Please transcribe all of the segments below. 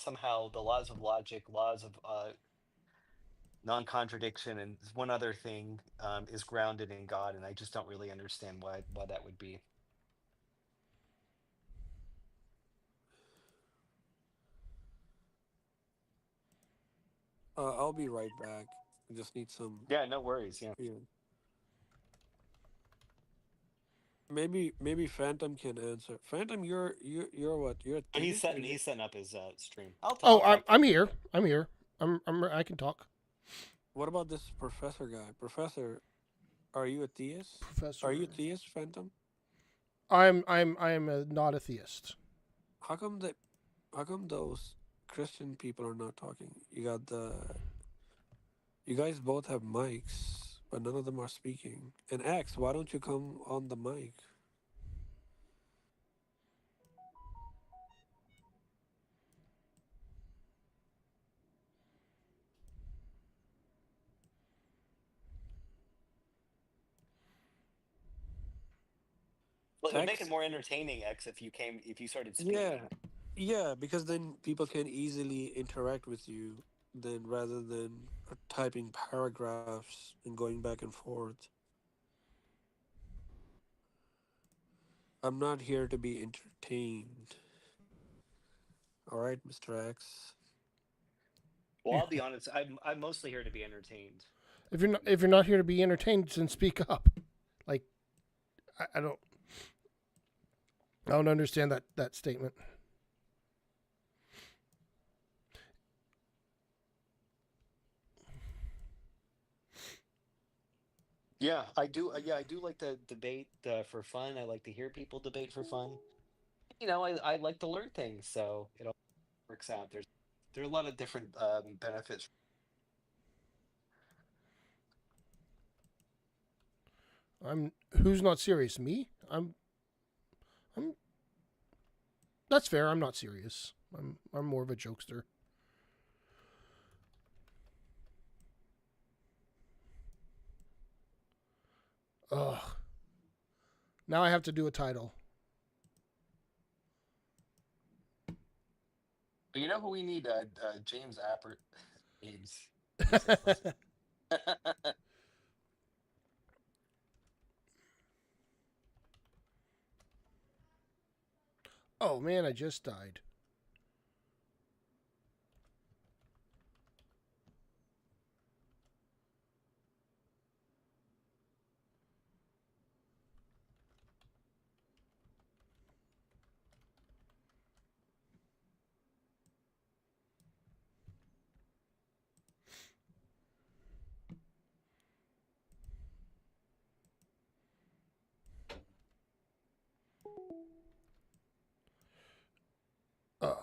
somehow the laws of logic, laws of non-contradiction, and one other thing is grounded in God, and I just don't really understand why that would be. I'll be right back. I just need some. Yeah, no worries. Yeah, Yeah. Maybe Phantom can answer. Phantom, you're what? You're a but theist, or he's you? setting up his stream. Oh, I'll I'm talk for a I'm bit. here. Yeah. I'm here. I can talk. What about this professor guy? Professor, are you a theist? Are you a Professor. theist, Phantom? I'm not a theist. How come that? How come those Christian people are not talking? You got the. You guys both have mics, but none of them are speaking. And X, why don't you come on the mic? Well, it would make it X, more entertaining, X, if you started speaking. yeah, yeah, because then people can easily interact with you, then rather than typing paragraphs and going back and forth. I'm not here to be entertained. All right, Mr. X. Well, Yeah. I'll be honest. I'm mostly here to be entertained. If you're not here to be entertained, then speak up. Like I don't understand that statement. Yeah, I do. Yeah, I do like to debate for fun. I like to hear people debate for fun. I like to learn things, so it all works out. There are a lot of different benefits. I'm who's not serious? Me? I'm that's fair. I'm not serious. I'm more of a jokester. Ugh. Now I have to do a title. But you know who we need? James Appert. James. He says listen. Oh man, I just died. Uh,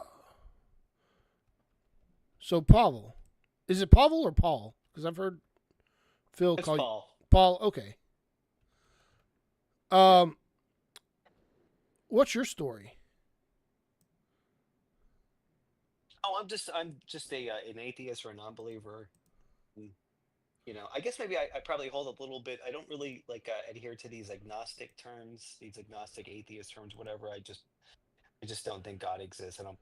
so Pavel, is it Pavel or Paul? Because I've heard Phil It's call you Paul. Paul. Okay. Yeah. Um, what's your story? Oh, I'm just a an atheist or a non-believer. Mm, I guess maybe I probably hold a little bit. I don't really like adhere to these agnostic terms, these agnostic atheist terms, whatever. I just don't think God exists. I don't.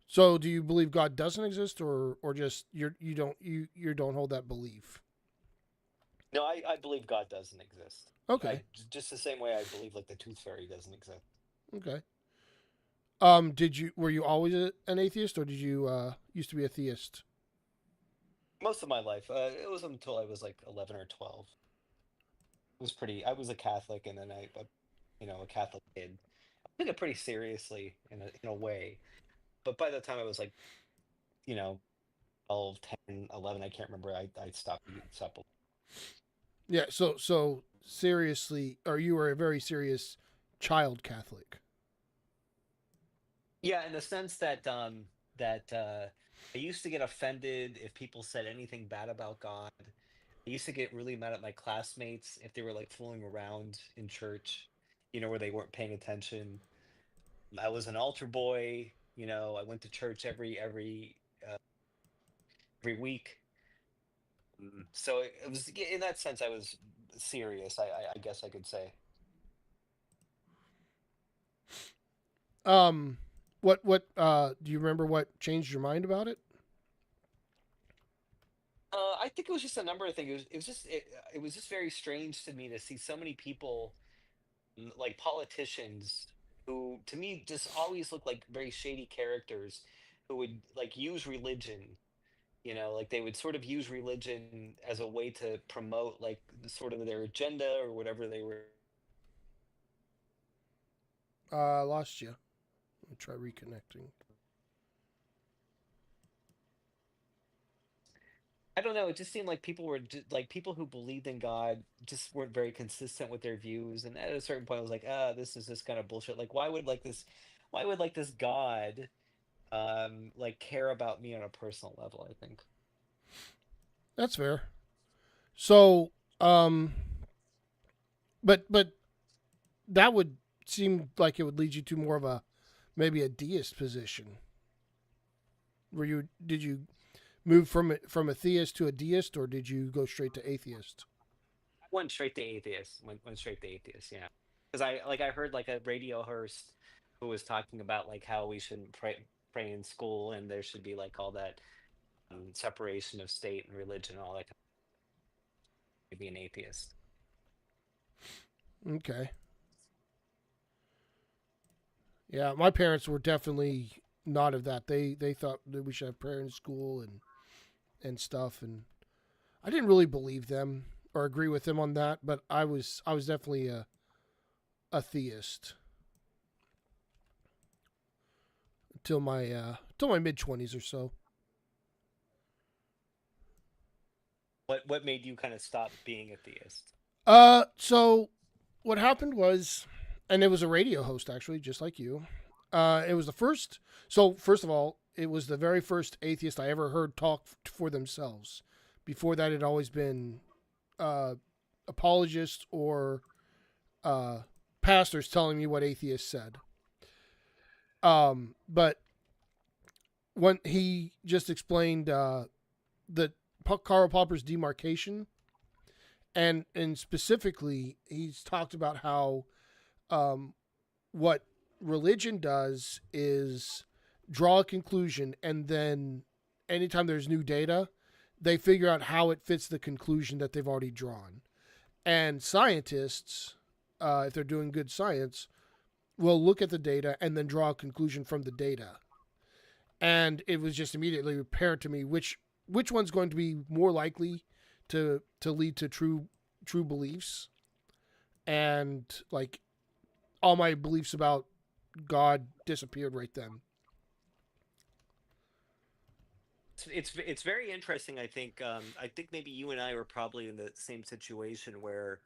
So, do you believe God doesn't exist, or just you don't hold that belief? No, I believe God doesn't exist. Okay. Just the same way I believe like the tooth fairy doesn't exist. Okay. Did you were you always an atheist, or did you used to be a theist? Most of my life, it was until I was like 11 or 12. It was pretty. I was a Catholic, and then a Catholic kid. I took it pretty seriously in a way. But by the time I was like, you know, 12, 10, 11, I can't remember. I stopped eating supple. Yeah. So seriously, or you were a very serious child Catholic? Yeah, in the sense that I used to get offended if people said anything bad about God. I used to get really mad at my classmates if they were like fooling around in church, where they weren't paying attention. I was an altar boy, I went to church every week. So it was in that sense I was serious, I guess I could say. Um. What do you remember what changed your mind about it? I think it was just a number of things. It was just very strange to me to see so many people, like politicians, who to me just always look like very shady characters, who would like use religion. Like they would sort of use religion as a way to promote like sort of their agenda or whatever they were. I lost you. Let me try reconnecting. I don't know. It just seemed like people were like people who believed in God just weren't very consistent with their views, and at a certain point, I was like, this is just kind of bullshit. Like, why would like this God, like care about me on a personal level? I think. That's fair. So, um, but that would seem like it would lead you to more of a maybe a deist position. Were you did you move from a theist to a deist, or did you go straight to atheist? I went straight to atheist. Went straight to atheist. Yeah, because I heard like a radio host who was talking about like how we shouldn't pray in school, and there should be like all that separation of state and religion, and all that. To be an atheist. Okay. Yeah, my parents were definitely not of that. They thought that we should have prayer in school and stuff, and I didn't really believe them or agree with them on that. But I was definitely a theist till my mid 20s or so. What made you kind of stop being a theist? So what happened was, and it was a radio host actually, just like you. It was the first. So first of all, it was the very first atheist I ever heard talk for themselves. Before that, it had always been uh, apologists or uh, pastors telling me what atheists said. But when he just explained the Karl Popper's demarcation, and specifically, he's talked about how um, what religion does is draw a conclusion, and then anytime there's new data, they figure out how it fits the conclusion that they've already drawn. And scientists, if they're doing good science, will look at the data and then draw a conclusion from the data. And it was just immediately apparent to me which one's going to be more likely to lead to true beliefs, and like all my beliefs about God disappeared right then. It's very interesting. I think maybe you and I were probably in the same situation where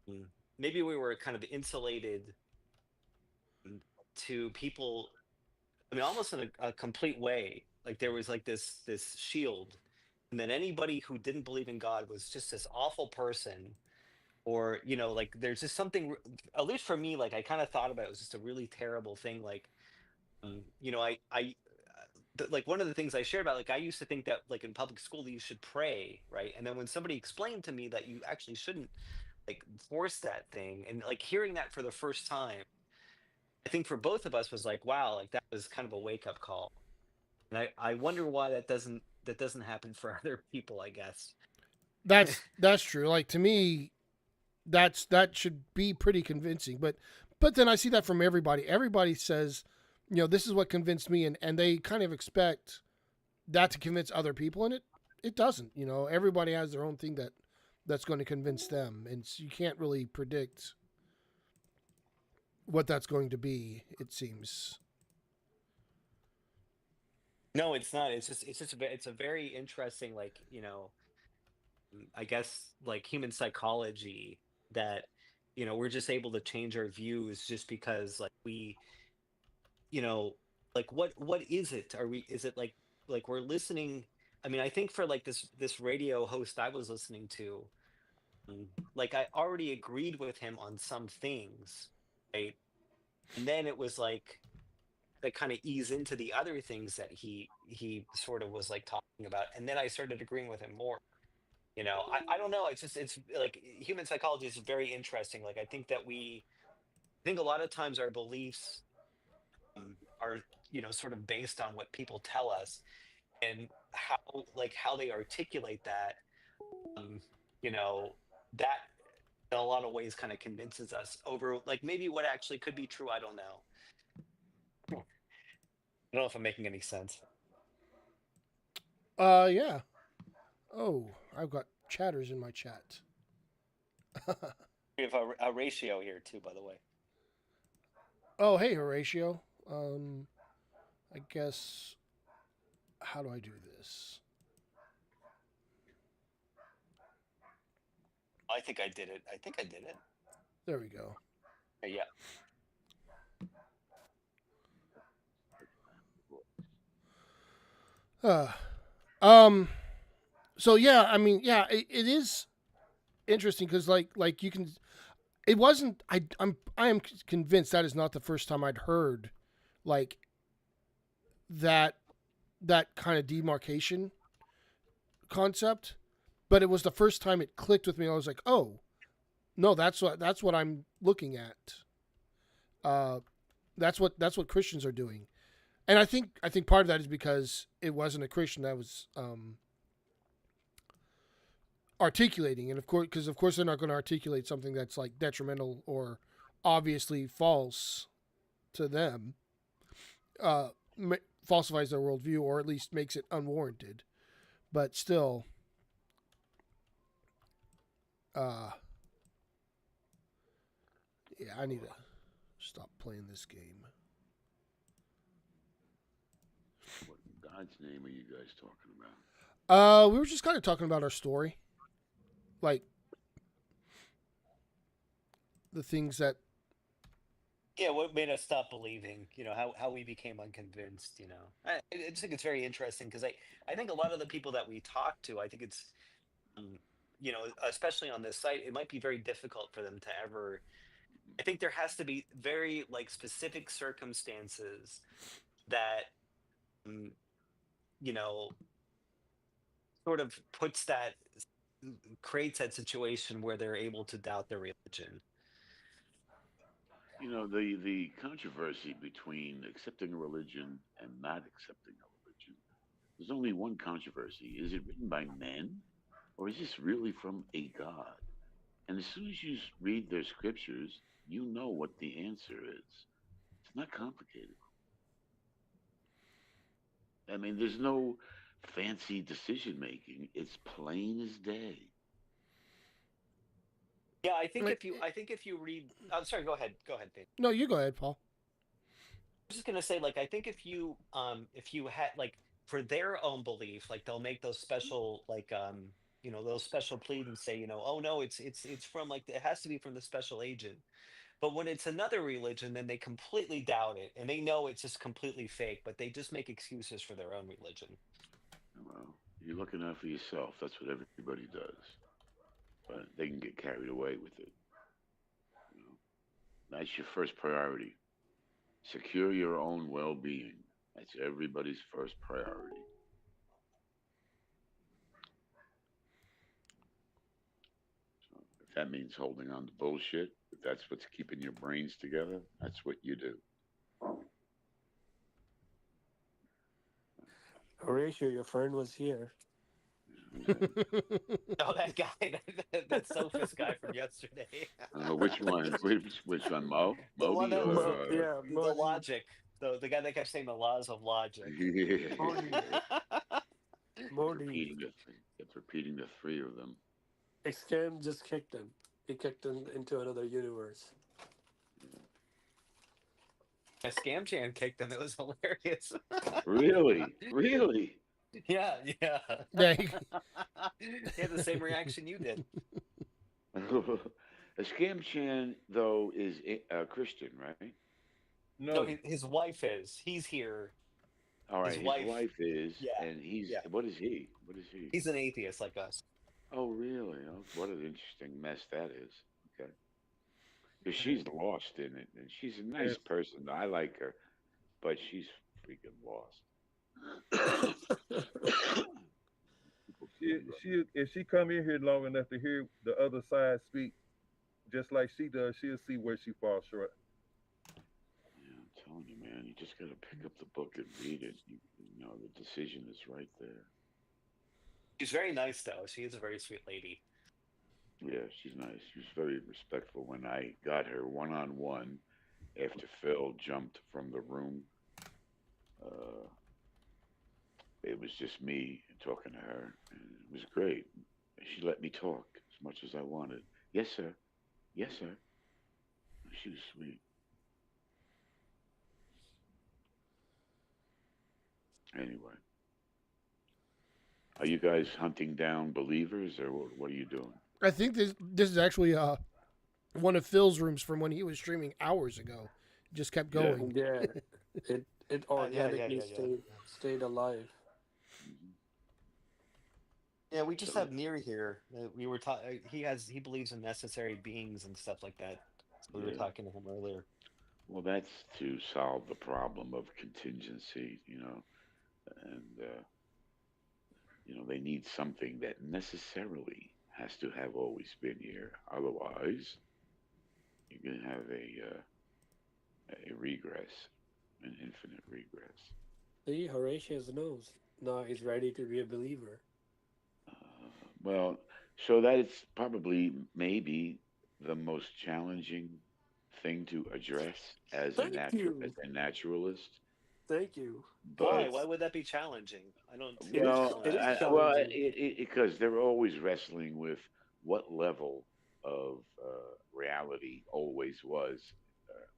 mm, maybe we were kind of insulated to people. I mean, almost in a complete way. Like there was like this shield, and then anybody who didn't believe in God was just this awful person. Or like there's just something. At least for me, like I kind of thought about it was just a really terrible thing. Like like one of the things I shared about, like I used to think that like in public school you should pray, right? And then when somebody explained to me that you actually shouldn't like force that thing, and like hearing that for the first time, I think for both of us was like, wow, like that was kind of a wake up call. And I wonder why that doesn't happen for other people, I guess. That's true. Like to me, that should be pretty convincing. But then I see that from everybody. Everybody says, this is what convinced me, and they kind of expect that to convince other people, and it doesn't. Everybody has their own thing that's going to convince them, and you can't really predict what that's going to be. It seems. No, it's not. It's a very interesting like, I guess like human psychology that we're just able to change our views just because like we you know like what is it? Are we is it like we're listening? I mean, I think for like this radio host I was listening to, like I already agreed with him on some things, right? And then it was like that kind of ease into the other things that he sort of was like talking about, and then I started agreeing with him more. I don't know, it's like human psychology is very interesting. Like I think a lot of times our beliefs are sort of based on what people tell us, and how they articulate that, um, you know that in a lot of ways kind of convinces us over like maybe what actually could be true. I don't know. I don't know if I'm making any sense. Yeah. Oh, I've got chatters in my chat. We have a ratio here too, by the way. Oh, hey, Horatio. I guess. How do I do this? I think I did it. I think I did it. There we go. Yeah. Uh, um. So yeah, I mean, yeah, it is interesting because like you can. It wasn't. I am convinced that is not the first time I'd heard like that that kind of demarcation concept, but it was the first time it clicked with me. I was like, oh no, that's what I'm looking at. Uh, that's what Christians are doing, and I think part of that is because it wasn't a Christian that was articulating, and of course they're not going to articulate something that's like detrimental or obviously false to them, uh, falsifies their worldview or at least makes it unwarranted. But still, uh, yeah, I need to stop playing this game. What in God's name are you guys talking about? We were just kind of talking about our story, like the things that. Yeah, what made us stop believing, how we became unconvinced, I just think it's very interesting because I think a lot of the people that we talk to, I think it's, um, especially on this site, it might be very difficult for them to ever. I think there has to be very like specific circumstances that, um, you know, sort of creates that situation where they're able to doubt their religion. You know, the controversy between accepting a religion and not accepting a religion. There's only one controversy. Is it written by men, or is this really from a God? And as soon as you read their scriptures, you know what the answer is. It's not complicated. I mean, there's no fancy decision making. It's plain as day. Yeah, I think Like, if you read, I'm sorry, go ahead, Dave. no, you go ahead, Paul. I was just gonna say, like, I think if you had like for their own belief, like they'll make those special like those special pleas and say, oh no, it's from like it has to be from the special agent. But when it's another religion, then they completely doubt it and they know it's just completely fake, but they just make excuses for their own religion. Well, you're looking out for yourself. That's what everybody does. But they can get carried away with it. You know? That's your first priority. Secure your own well being. That's everybody's first priority. So if that means holding on to bullshit, if that's what's keeping your brains together, that's what you do. Horatio, your friend was here. Oh, that guy, that sophist guy from yesterday. Which one? Which one? The one Modi that was or Yeah, the Modi. logic, the guy that kept saying the laws of logic. yeah. Modi. Kept Modi. repeating the three of them. Scam just kicked him. He kicked him into another universe. A scam chan kicked him. It was hilarious. Really, really. Yeah, yeah. Yeah, He had the same reaction you did. A scam chan though is a Christian, right? No, No, his wife is. He's here. All His right, his wife, wife is, yeah, and he's yeah. what is he? What is he? He's an atheist like us. Oh, really? Oh, what an interesting mess that is. Okay, because she's lost in it, and she's a nice yes. person. I like her, but she's freaking lost. People She killing her. she if she come in here long enough to hear the other side speak, just like she does, she'll see where she falls short. Yeah, I'm telling you, man. just got to pick up the book and read it. You know, the decision is right there. She's very nice, though. She is a very sweet lady. Yeah, she's nice. She was very respectful when I got her one on one after Phil jumped from the room. Uh, it was just me talking to her, and it was great. She let me talk as much as I wanted. Yes, sir. Yes, sir. She was sweet. Anyway, are you guys hunting down believers, or what are you doing? I think this is actually one of Phil's rooms from when he was streaming hours ago. Just kept Yeah. going. Yeah, it organically Yeah. stayed alive. Mhm. Yeah, we just So, have Near here. We were talking. He believes in necessary beings and stuff like that. So we were yeah. talking to him earlier. Well, that's to solve the problem of contingency, and they need something that necessarily has to have always been here. Otherwise, you're going to have a regress, an infinite regress. See, Horatius knows. Now he's ready to be a believer. Well, so that's probably maybe the most challenging thing to address Thank as you. a naturalist. Thank you. Why? But Why would that be challenging? I don't see It what's is well, it is challenging about that. challenging. because they're always wrestling with what level of reality always was.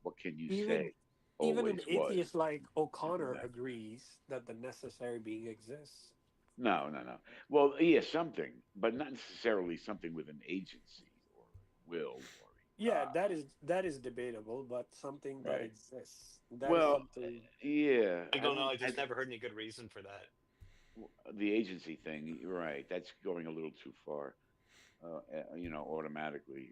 What can you Even say even an always was? atheist like Simple O'Connor math. agrees that the necessary being exists. No, no, no. Well, yeah, something, but not necessarily something with an agency or a will or a Yeah, God, that is debatable, but something that right? exists. That is Well, something. yeah, I I don't know. don't. I just never heard any good reason for that. The agency thing, you're right? That's going a little too far. Automatically,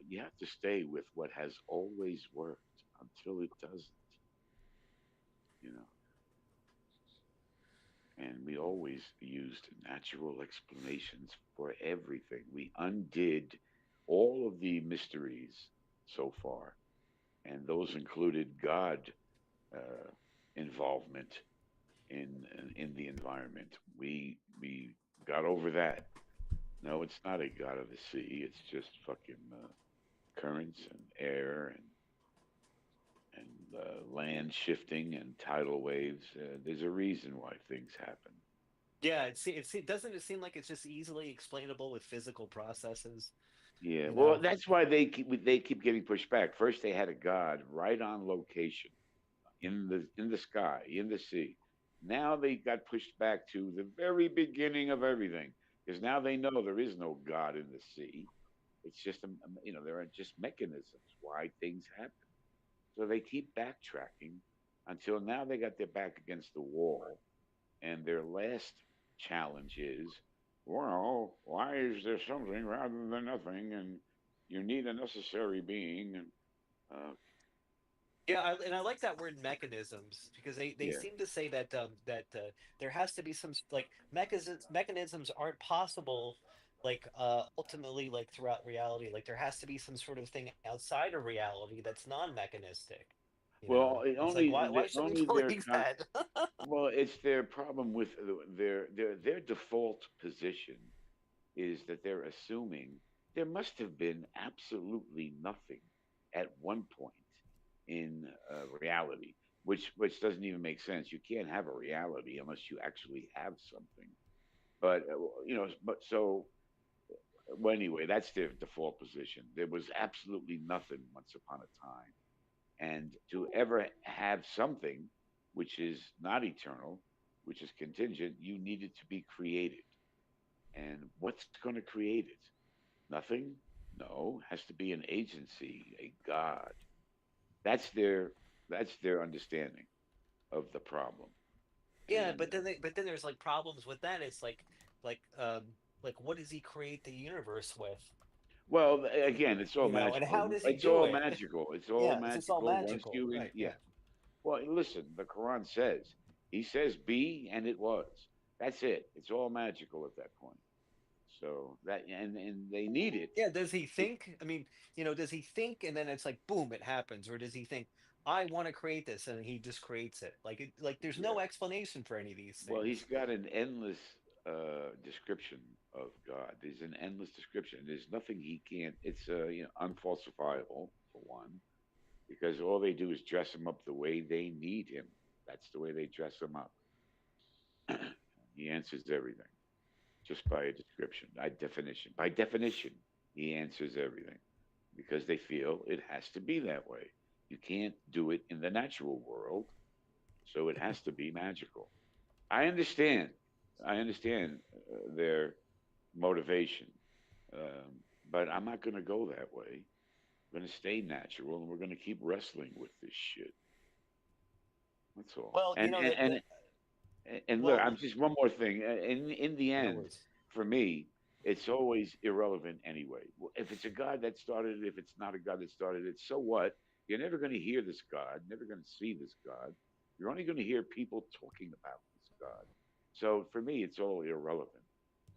you have to stay with what has always worked until it doesn't. You know, and we always used natural explanations for everything. We undid all of the mysteries so far, and those included God uh, involvement in the environment. We got over that. No, it's not a god of the sea. It's just fucking currents and air and land shifting and tidal waves. There's a reason why things happen. Yeah, doesn't it seem like it's just easily explainable with physical processes? Yeah, You well, know? that's why they keep getting pushed back. First, they had a god right on location in the sky, in the sea. Now they got pushed back to the very beginning of everything because now they know there is no god in the sea. It's just there are just mechanisms why things happen. So they keep backtracking until now they got their back against the wall. And their last challenge is, well, why is there something rather than nothing? And you need a necessary being. And uh, Yeah, and I like that word mechanisms because they yeah, seem to say that there has to be some like mechanisms aren't possible like ultimately like throughout reality like there has to be some sort of thing outside of reality that's non-mechanistic, you know. well, it It's like only why should we only their believe that? well, it's their problem with their default position is that they're assuming there must have been absolutely nothing at one point in reality, which doesn't even make sense. You can't have a reality unless you actually have something. But well, anyway, that's their default position. There was absolutely nothing once upon a time, and to ever have something which is not eternal, which is contingent, you need it to be created. And what's going to create it? Nothing? No, has to be an agency, a god. That's their that's their understanding of the problem. Yeah, And but then there's like problems with that. It's like like what does he create the universe with? well, again, it's all You know, and magical. how does he It's do all it? magical. It's all Yeah, it's all magical once magical, you in right? yeah. Yeah. Well, listen, the Quran says he says be and it was. That's it. It's all magical at that point. So that and they need it. Yeah, does he think? I mean, you know, does he think and then it's like boom, it happens, or does he think, I want to create this, and he just creates it. Like there's Yeah. no explanation for any of these Well, he's things. got an endless description of God. There's an endless description. There's nothing he can't. It's unfalsifiable for one, because all they do is dress him up the way they need him. That's the way they dress him up. He answers everything just by a description, by definition. By definition, he answers everything because they feel it has to be that way. You can't do it in the natural world, so it has to be magical. I understand. I understand their motivation, but I'm not going to go that way. I'm going to stay natural, and we're going to keep wrestling with this shit. That's all. Well, you know that. And look, Well, I'm just one more thing. In the no end, worries. for me, it's always irrelevant anyway. If it's a God that started it, if it's not a God that started it, so what? You're never going to hear this God, never going to see this God. You're only going to hear people talking about this God. So for me, it's all irrelevant.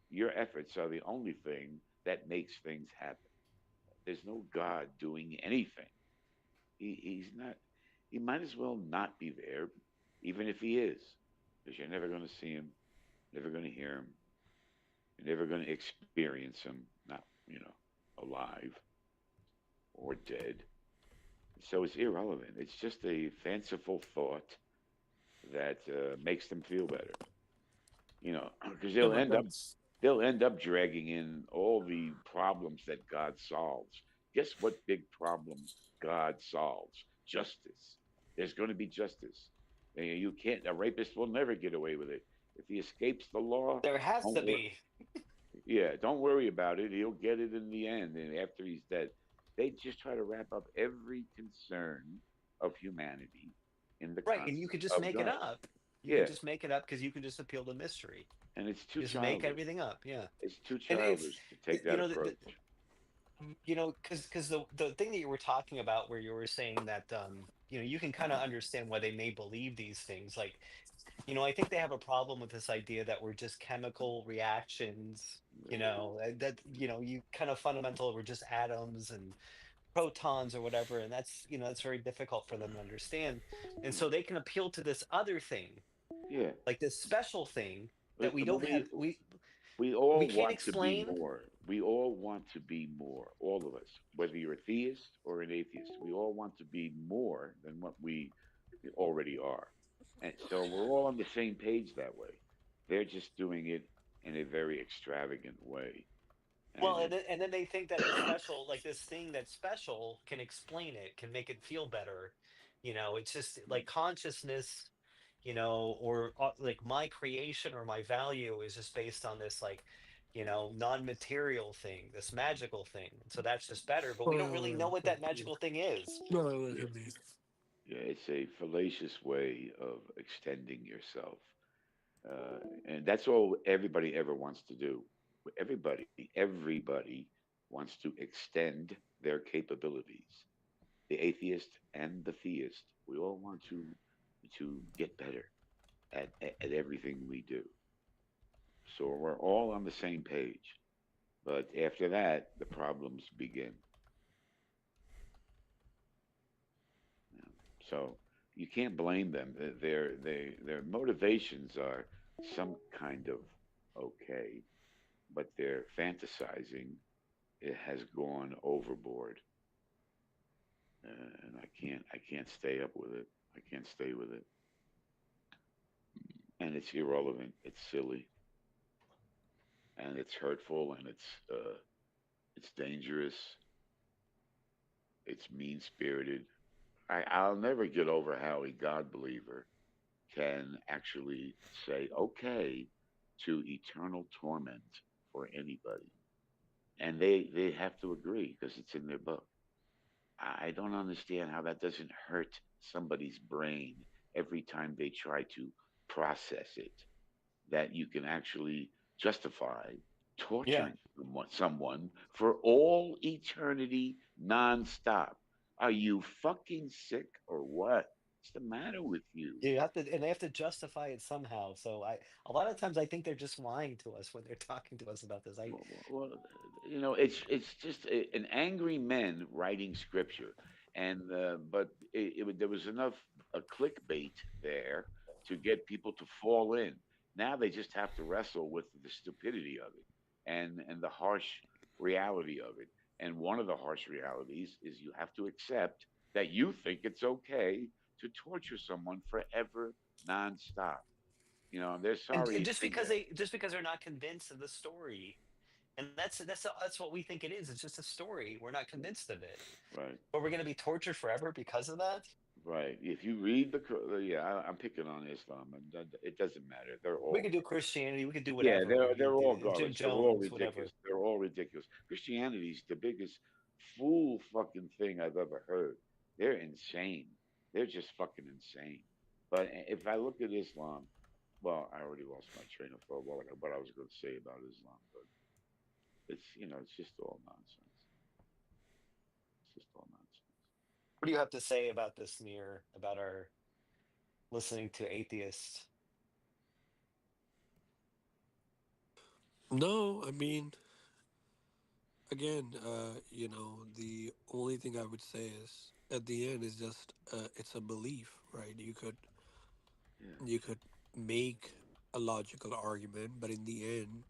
Your efforts are the only thing that makes things happen. There's no God doing anything. He's not. He might as well not be there, even if he is, because you're never going to see him, never going to hear him, you're never going to experience him, not alive or dead. So it's irrelevant. It's just a fanciful thought that makes them feel better. Because Yeah, but that's they'll end up dragging in all the problems that God solves. Guess what big problem God solves? Justice. There's going to be justice. And you can't. A rapist will never get away with it. If he escapes the law, There has don't to worry. be. Yeah, don't worry about it. He'll get it in the end, and after he's dead. They just try to wrap up every concern of humanity in the Right, and you concept could just of make it God. up. You could Yeah, just make it up because you can just appeal to mystery. and it's too Just make childish. everything up. Yeah, It's too and it's childish to take you that know approach. because the thing that you were talking about where you were saying that you can kind of understand why they may believe these things. Like, I think they have a problem with this idea that we're just chemical reactions. That you kind of fundamental. We're just atoms and protons or whatever, and that's very difficult for them to understand, and so they can appeal to this other thing, Yeah, like this special thing that but, we but don't we have we we all can't want to be explain. more. We all want to be more. All of us, whether you're a theist or an atheist, we all want to be more than what we already are, and so we're all on the same page that way. They're just doing it in a very extravagant way, Well, and and then they think that the special, like this thing that's special, can explain it, can make it feel better. It's just like consciousness, or like my creation or my value is just based on this, like, non-material thing, this magical thing. So that's just better, but we don't really know what that magical thing is. no, no, yeah, I mean, it's a fallacious way of extending yourself. And that's all everybody ever wants to do. Everybody wants to extend their capabilities. The atheist and the theist, we all want to get better at everything we do. So we're all on the same page. But after that, the problems begin. You So you can't blame them. Their motivations are some kind of okay, but their fantasizing, it has gone overboard, and I can't stay up with it. I can't stay with it, and it's irrelevant. It's silly, and it's hurtful, and it's dangerous. It's mean spirited. I'll never get over how a God believer can actually say okay to eternal torment for anybody, and they have to agree because it's in their book. I don't understand how that doesn't hurt somebody's brain every time they try to process it. That you can actually justify Yeah. torturing someone for all eternity nonstop. Are you fucking sick or what? What's the matter with you? You have to, and they have to justify it somehow. So a lot of times I think they're just lying to us when they're talking to us about this. Well, it's just an angry men writing scripture. and but there was enough clickbait there to get people to fall in. Now they just have to wrestle with the stupidity of it and the harsh reality of it. And one of the harsh realities is you have to accept that you think it's okay to torture someone forever, nonstop. You know, they're sorry And you think that. just because they're not convinced of the story, and that's what we think it is. It's just a story. We're not convinced of it, Right. but we're going to be tortured forever because of that. Right. If you read yeah, I'm picking on Islam, and it doesn't matter. They're We all could do Christianity. We could do yeah, whatever. We they're could all do Jim garbage. They're all Jones, whatever. ridiculous. They're all ridiculous. Christianity's the biggest fool fucking thing I've ever heard. They're insane. They're just fucking insane. But if I look at Islam, well, I already lost my train of thought. What I was going to say about Islam, but it's just all nonsense. It's just all nonsense. What do you have to say about this, Mir? About our listening to atheists? No, I mean, again, the only thing I would say is at the end is just it's a belief, right? Yeah. You could make a logical argument, but in the end,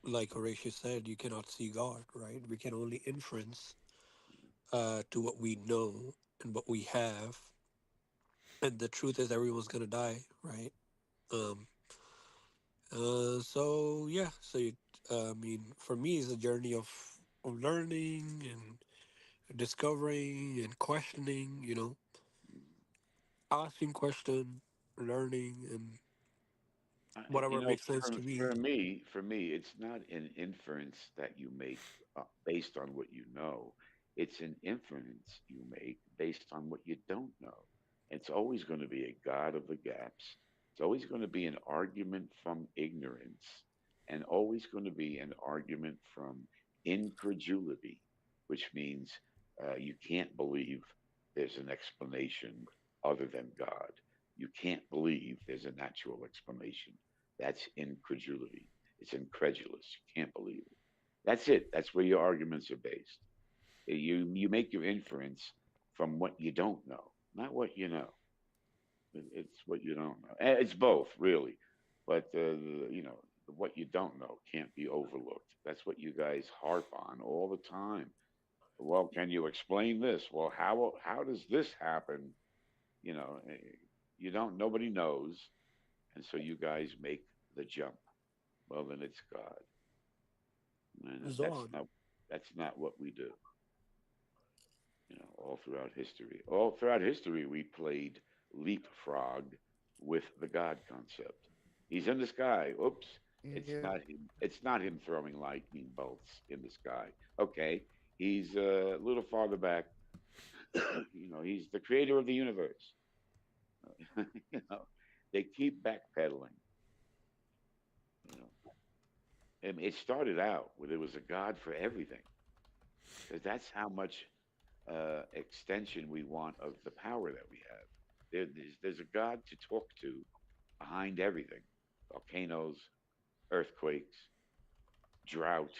like Horatio said, you cannot see God, right? We can only inference to what we know and what we have, and the truth is everyone's gonna die, right? Um, so yeah, I mean, for me, it's a journey of learning and discovering and questioning, asking question, learning, and You whatever know, makes sense to me. for me, it's not an inference that you make based on what you know. It's an inference you make based on what you don't know. It's always going to be a God of the gaps. It's always going to be an argument from ignorance, and always going to be an argument from incredulity, which means you can't believe there's an explanation other than God. You can't believe there's a natural explanation. That's incredulity. It's incredulous. You can't believe it. That's it. That's where your arguments are based. You make your inference from what you don't know, not what you know. It's what you don't know. It's both, really. But what you don't know can't be overlooked. That's what you guys harp on all the time. Well, can you explain this? Well, how does this happen? You know, you don't. Nobody knows, and so you guys make the jump. Well, then it's God, and Zohan. that's not what we do. All throughout history, we played leapfrog with the God concept. He's in the sky. Oops, it's Yeah. not him. It's not him throwing lightning bolts in the sky. Okay, he's a little farther back. He's the creator of the universe. you know, they keep backpedaling. You know, and it started out where there was a God for everything, because that's how much extension we want of the power that we have. There's a God to talk to behind everything: volcanoes, earthquakes, drought,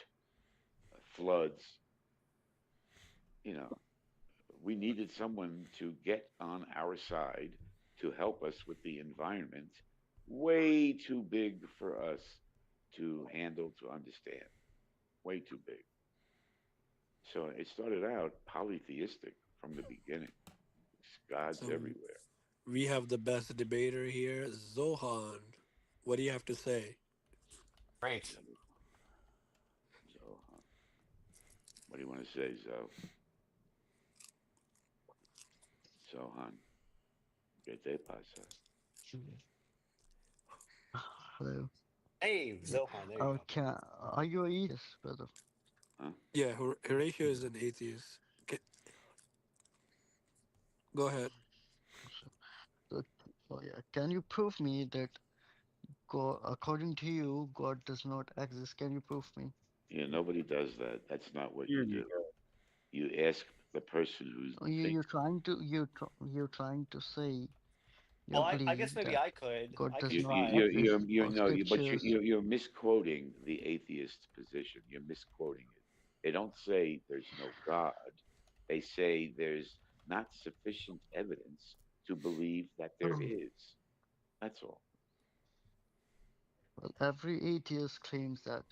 floods. You know, we needed someone to get on our side to help us with the environment, way too big for us to handle, to understand. Way too big. So it started out polytheistic from the beginning. It's God's So everywhere. we have the best debater here, Zohan. What do you have to say? Great. So, what do you want to say, Zohan? ¿Qué te pasa? Hello. Hey, Zohan. There you go. Are you a atheist, brother? Huh? Yeah, Horatio is an atheist. Go ahead. So, so, so yeah, can you prove me that God, according to you, God does not exist? Can you prove me? Nobody does that. That's not what Here you you do. go. You ask the person who's You're thinking. trying to you're trying to say you Well, I guess believe maybe that I could. God I does could You, not you, try. you, exist you or know, but scriptures. you're misquoting the atheist position. You're misquoting it. They don't say there's no God. They say there's not sufficient evidence to believe that there is. That's all. Well, every atheist claims that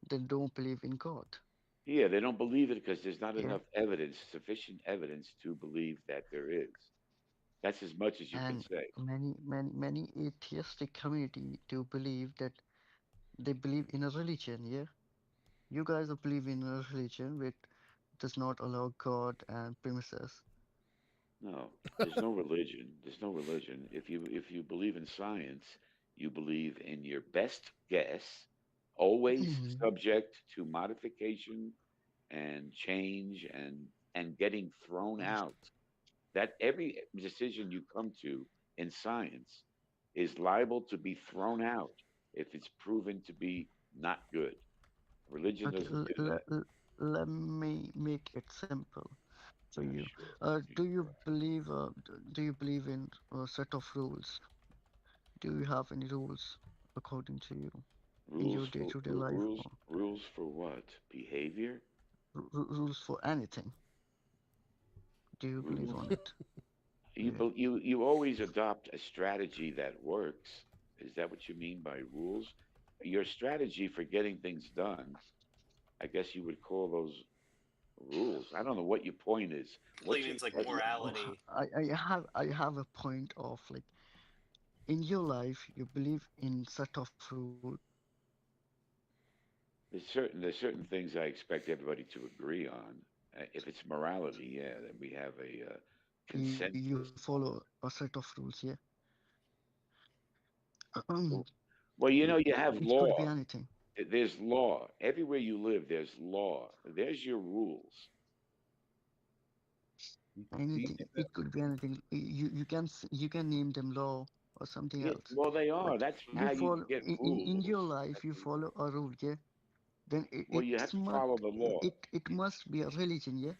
they don't believe in God. Yeah, they don't believe it because there's not Yeah, enough evidence, sufficient evidence to believe that there is. That's as much as you can and say. many atheistic community do believe that they believe in a religion. Yeah, you guys are believe in a religion which does not allow God and premises. No, there's no religion. There's no religion. If you believe in science, you believe in your best guess, always Mhm. subject to modification and change and getting thrown out. That every decision you come to in science is liable to be thrown out if it's proven to be not good. Religion Okay, doesn't do that. let me make it simple for Yeah, you. sure. You Do you try. believe do you believe in a set of rules? Do you have any rules according to you in your day-to-day life or Rules for what? Behavior? rules for anything? Do you believe Rules? on it? You Yeah. you always adopt a strategy that works. Is that what you mean by rules? Your strategy for getting things done, I guess you would call those rules. I don't know what your point is. Probably What's your means like question? morality. I have a point of like in your life you believe in set of rule. There's certain things I expect everybody to agree on. If it's morality, yeah, then we have a You consensus. follow a set of rules, yeah. Well, well, you have It could be law. anything. There's law everywhere you live. There's law. There's your rules. You- Anything. It could be anything. You can name them law or something Yeah, else. well, they are. But That's you how you follow get in your rules. life you follow a rule, yeah. Then Well, you have to follow the law. it must be a religion, yeah.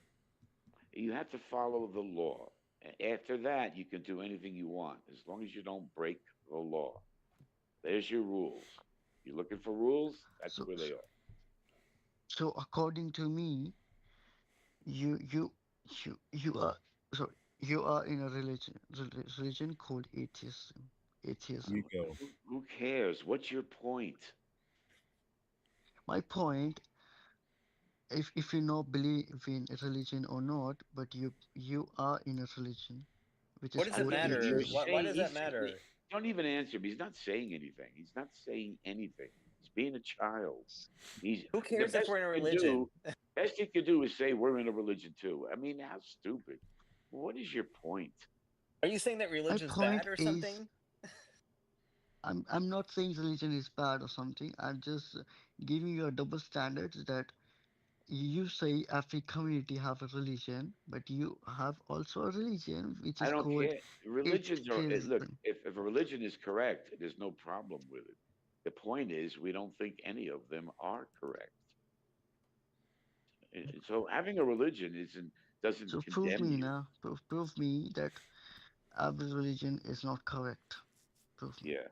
You have to follow the law. After that, you can do anything you want as long as you don't break the law. There's your rules. You're looking for rules? That's So where they so, are. so according to me, you you you are sorry you are in a religion called atheism. Atheism. Rico. Who cares? What's your point? My point, if you not believe in a religion or not, but you are in a religion which What is does it called You're matter? atheism. Why saying does that matter? don't even answer him. He's not saying anything. He's not saying anything. He's being a child. He's Who the cares if best we're in a he can do. religion? Best he could do is say we're in a religion too. I mean, how stupid. What is your point? Are you saying that My religion's bad point or is, something? I'm not saying religion is bad or something. I'm just giving you a double standards that you say every community have a religion, but you have also a religion which I is don't called care. Religions are look. atheism. If a religion is correct, there's no problem with it. The point is, we don't think any of them are correct. So having a religion isn't doesn't So prove condemn me you. now. Prove me that every religion is not correct. Prove me. Yeah.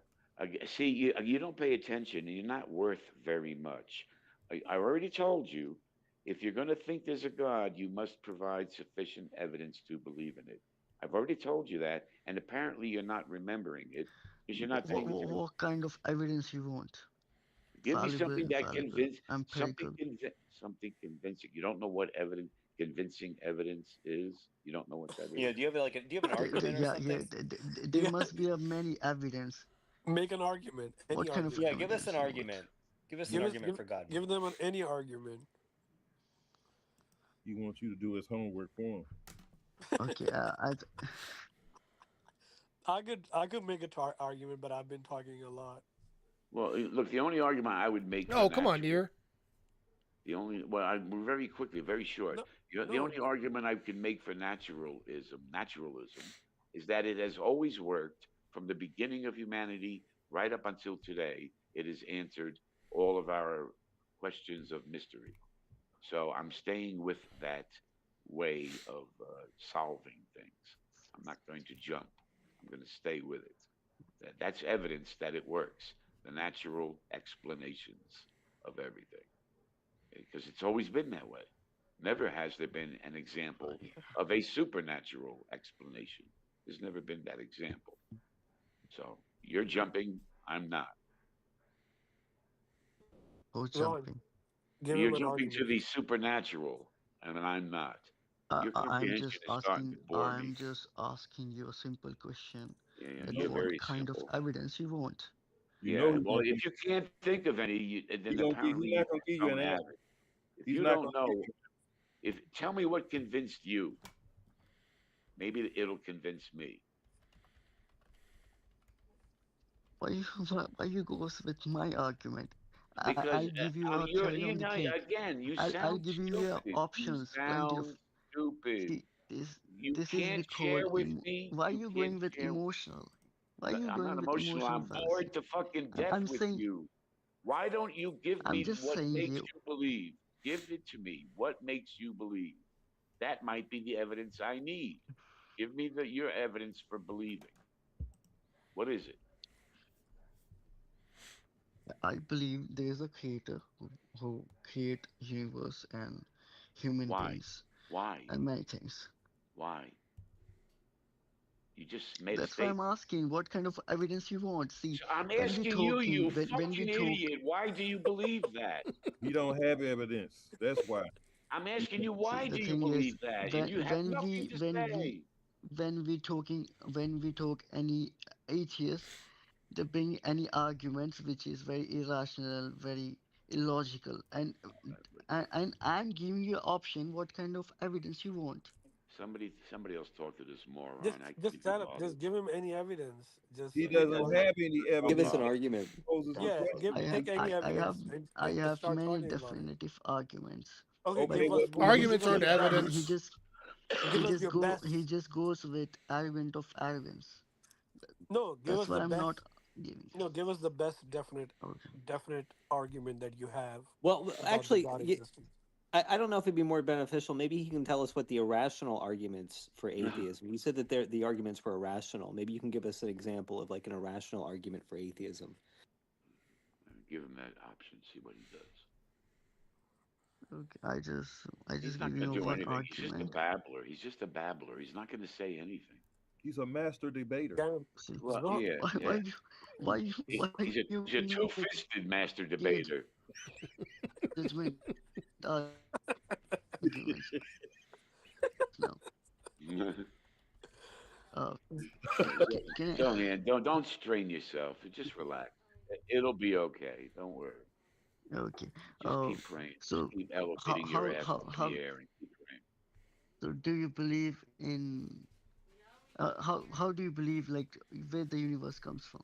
See, you don't pay attention, and you're not worth very much. I already told you, if you're going to think there's a God, you must provide sufficient evidence to believe in it. I've already told you that, and apparently you're not remembering it because you're not paying attention. What kind of evidence you want? Give me Fallible, something that infallible, empirical. something convincing. You don't know what convincing evidence is. You don't know what that You know, is. do you have an argument or Yeah, yeah. something? There You must be a many evidence. make an argument, any What kind of Yeah, argument. give us an evidence you want? argument. Give us an Give us argument give for God. give them any argument. He wants you to do his homework for him. Okay, I could make a argument, but I've been talking a lot. Well, look, the only argument I would make for Oh, come on, natural dear. The only well, very quickly, very short. No, The no. only argument I can make for naturalism, is that it has always worked from the beginning of humanity right up until today. It has answered all of our questions of mystery. So I'm staying with that way of solving things. I'm not going to jump. I'm going to stay with it. That's evidence that it works. The natural explanations of everything because it's always been that way. Never has there been an example of a supernatural explanation. There's never been that example. So you're jumping, I'm not. Who's Ron, jumping? give You're him an jumping to argument. the supernatural, and I'm not. Your I'm comprehension just is starting to asking. bore me. I'm just asking you a simple question. Yeah, yeah, That No, you're what very kind of simple. evidence you want? you know Yeah, he's well, not gonna, if you can't think of any, then apparently he's you not gonna give you don't an have answer. it. If He's you not don't gonna give know, you. if tell me what convinced you, maybe it'll convince me. Why you why you goes with my argument? Because I'll give you a cherry you on the know, cake. again, you I'll sound give you your stupid. You options. Plenty of. sound stupid. See, You this is we can't call share with me. why You you can't going with share. emotional? Why No, you I'm not going with emotional. emotional I'm fallacy? bored to fucking death I'm with saying you. Why don't you give I'm me just what saying makes you. you believe? Give it to me. What makes you believe? That might be the evidence I need. Give me your evidence for believing. What is it? I believe there is a creator who create universe and human Why? beings Why? and many things. Why? You just made a That's why I'm statement. asking what kind of evidence you want. See, So I'm when we asking you, talking, you when we fucking talk, idiot, why do you believe that? He don't have evidence. That's why. I'm asking you, see, why the do you thing is believe that? And when you have when nothing we to when we say. when we talk any atheist, they bring any arguments which is very irrational, very illogical, and I'm giving you option what kind of evidence you want. Somebody else talk to this moron. I Just can't be tell him. Just bothered. give him any evidence. He Just He doesn't point doesn't. out. have any I'm Give us evidence. an bothered. argument. Poses a Yeah, question. give pick any I have evidence and I have start many talking about it. definitive arguments, Okay, but Okay, give us he one. just Arguments Give us aren't the go best. evidence. Give us your he best. just goes with argument of arrogance. No, give That's us what the I'm not best. giving. No, give us the best Okay. definite argument that you have Well, about the actually, God existence. I don't know if it'd be more beneficial. Maybe he can tell us what the irrational arguments for atheism. You said that the arguments were irrational. Maybe you can give us an example of like an irrational argument for atheism. Give him that option. See what he does. Okay. I He's just not give going you to do one anything. He's just a argument. babbler. He's just a babbler. He's not going to say anything. He's a master debater. Damn, See, Well, Ron, yeah, yeah. why you He's a being two-fisted master scared debater. judgment arguments now? Can I? Johan, don't strain yourself. Just relax. It'll be okay. Don't worry. Okay. Just keep praying. Just So keep how elevating your how ass how up in the how air and keep praying. so do you believe in how do you believe like where the universe comes from?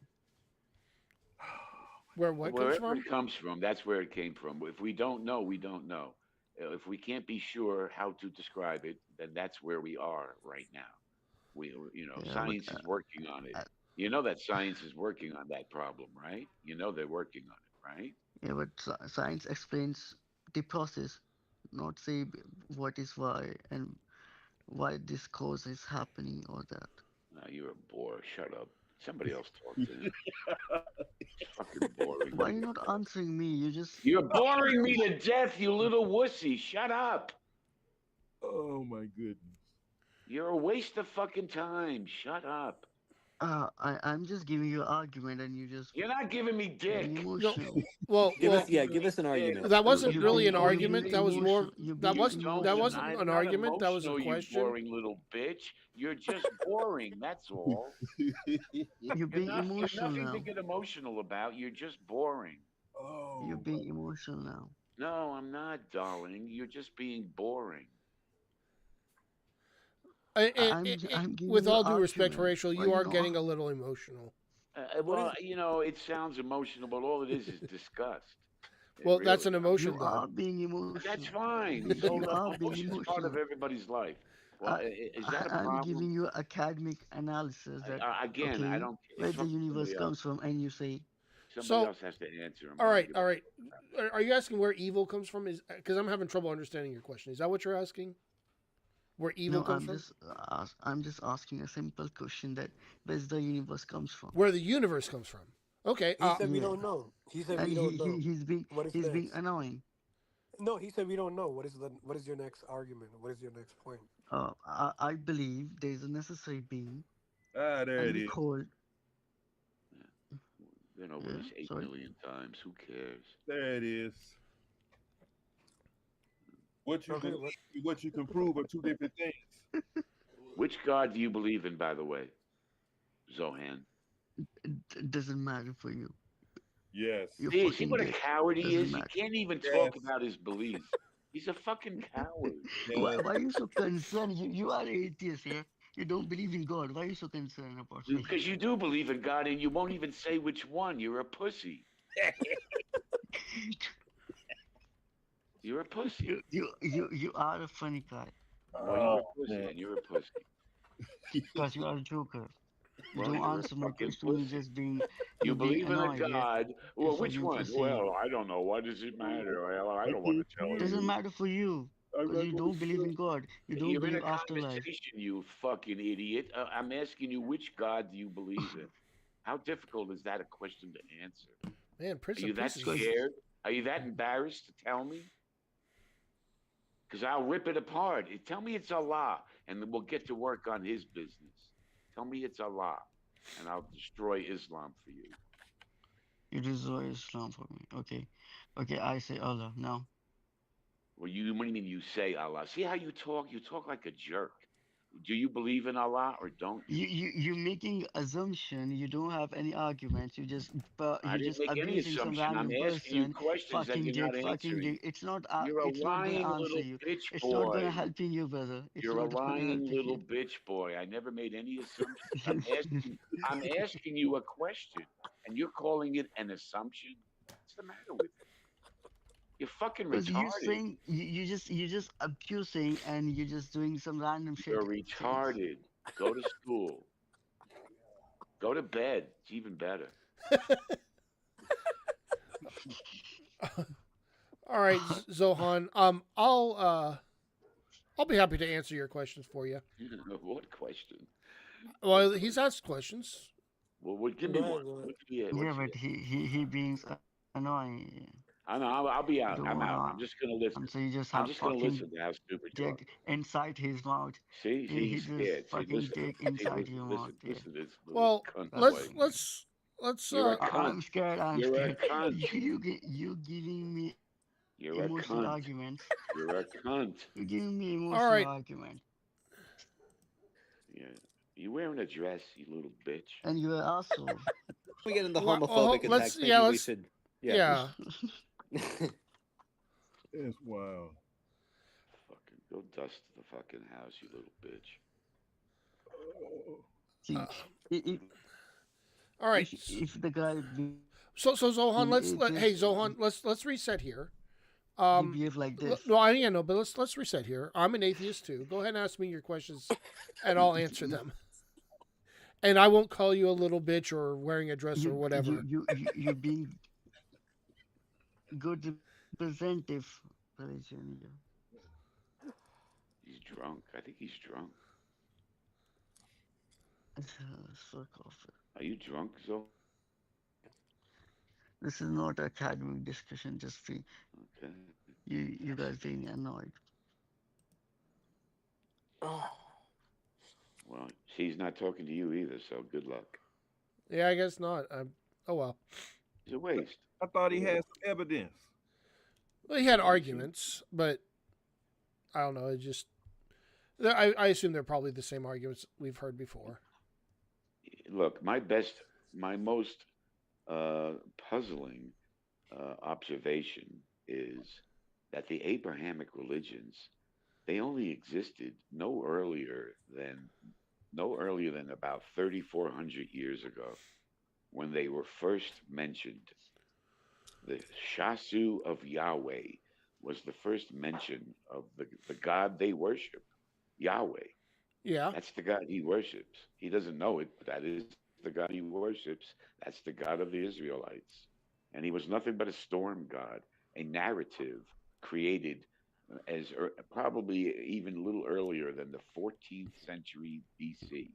Where what comes Wherever it from? comes from, that's where it came from. If we don't know, we don't know. If we can't be sure how to describe it, then that's where we are right now. Yeah, but Science is working on it. uh, You know that science is working on that problem, right? You know they're working on it, right? yeah, but science explains the process, not say what is why and why this cause is happening or that. You're a bore. Shut up. Somebody else talk to him. It's fucking boring Why me you to not death. answering me? You just You're boring me to death, you little wussy. Shut up. Oh my goodness. You're a waste of fucking time. Shut up. I'm just giving you an argument and you just You're not giving me being dick. No. emotional. Well, Give You're us, not well, yeah, giving give me us an dick. argument. that wasn't You really being an you argument. being That was more. emotional. You That being You was don't. that emotional wasn't now. an I'm not argument. That was a emotional, you question. boring little bitch. You're just boring. That's all. You're being You're emotional nothing to now. get emotional about. You're just boring. You're Oh my. being emotional now. No, I'm not, darling. You're just being boring. I'm giving With you all due respect, argument. Rachel, Why you you are know? getting a little emotional. what Well, is it sounds emotional, but all it is disgust. It Well, that's really. an You emotion are then. being That's emotional. fine. You are being Emotion's part of emotional. everybody's life. Well, I, is that a I'm giving problem? you academic analysis that Again, I okay, don't. where It's the up to universe somebody else. comes from, and you say Somebody So, else has to answer him. all I don't right, give a all right. fuck about Are you asking where evil comes from? Is because I'm having trouble understanding your question. Is that what you're asking? Where evil no. comes from? I'm just asking a simple question that where's the universe comes from. Where the universe comes from? Okay. he said we Yeah, don't know. He said and we don't know. he's being What is he's being next? annoying. No, he said we don't know. What is your next argument? What is your next point? I believe there is a necessary being, Ah, there and it we is. call. Yeah. Been over Yeah, this eight sorry. million times. Who cares? There it is. What you Okay, believe what? and what you can prove are two different things. Which God do you believe in, by the way, Zohan? It doesn't matter for you. Yes. You're See fucking what a dick. coward he Doesn't is? He matter. can't even talk Yes. about his beliefs. He's a fucking coward. Yes. Why are you so concerned? You are an atheist, yeah? You don't believe in God. Why are you so concerned about me? Because you do believe in God and you won't even say which one. You're a pussy. You're a pussy. You are a funny guy. Well, you're Oh a pussy man. and you're a pussy. Because you are a joker. You Well, don't you're a answer my fucking question. pussy. You're You being believe in a annoyed, yeah? God. Well, It's like which you one? pussy. Well, I don't know. Why does it matter? Well, I don't want Okay. to tell Doesn't you. matter for you. I'm Because not you gonna don't believe in God. You don't You're in a believe afterlife. conversation, you fucking idiot. I'm asking you, which God do you believe in? How difficult is that a question to answer? Man, Are Prince of you that Peace is. Because scared? Are you that embarrassed to tell me? Because I'll rip it apart. Tell me it's Allah, and then we'll get to work on his business. Tell me it's Allah, and I'll destroy Islam for you. you destroy Islam for me. Okay. Okay, I say Allah. Now, Well, what do you mean you say Allah? See how you talk? You talk like a jerk. Do you believe in Allah or don't you? you're making assumption. You don't have any arguments. I You didn't just make any abusing some assumption. I'm random asking you person. questions that you're not Fucking answering. dick. You're a It's not gonna lying answer little you. bitch It's not boy. gonna helping you, brother. It's You're a not gonna lying helping little you. bitch boy. I never made any assumptions. I'm asking you a question and you're calling it an assumption? What's the matter with you? You're fucking Because you retarded. saying you just abusing and you're just doing some random You're shit things. retarded. Go to school. Go to bed. It's even better. All right, Zohan. I'll be happy to answer your questions for you. What question? Well, he's asked questions. Well, give me Go one. ahead, go ahead. What did he, what Yeah, did he but he being annoying. I know. I'll be You out. don't I'm out. wanna I'm just gonna listen. answer. You just I'm have just gonna fucking listen to how stupid you are. dick inside his mouth. See, He he's just scared. See, fucking listen. dick See, inside listen, your mouth. listen, Yeah, listen to this little Well, cunt that's boy. fine. let's You're a cunt. I'm scared. I'm You're a scared. cunt. You giving me You're a emotional cunt. arguments. You're a cunt. You giving me all emotional right. argument, Yeah. You wearing a dress, you little bitch. and you're also We get into Well, homophobic attacks. Maybe we should. Yeah. yeah. It's wild. Fucking go dust the fucking house, you little bitch. Oh, see Uh, if all right. if the guy So Zohan, being hey atheist, Zohan, let's reset here. he behave like this. No, I know, but let's reset here. I'm an atheist too. Go ahead and ask me your questions, and I'll answer them. And I won't call you a little bitch or wearing a dress or whatever. You being good representative religion. He's drunk. I think he's drunk. Fuck off. Are you drunk, Zo? This is not academic discussion. Just be Okay. you guys being annoyed. Well, she's not talking to you either, so good luck. Yeah, I guess not. Oh well. It's a waste. I thought he had some evidence. Well, he had arguments, but I don't know. It just I assume they're probably the same arguments we've heard before. Look, my most puzzling observation is that the Abrahamic religions they only existed no earlier than about 3,400 years ago when they were first mentioned. The Shasu of Yahweh was the first mention of the God they worship, Yahweh. Yeah. That's the God he worships. He doesn't know it, but that is the God he worships. That's the God of the Israelites. And he was nothing but a storm god, a narrative created probably even a little earlier than the 14th century BC.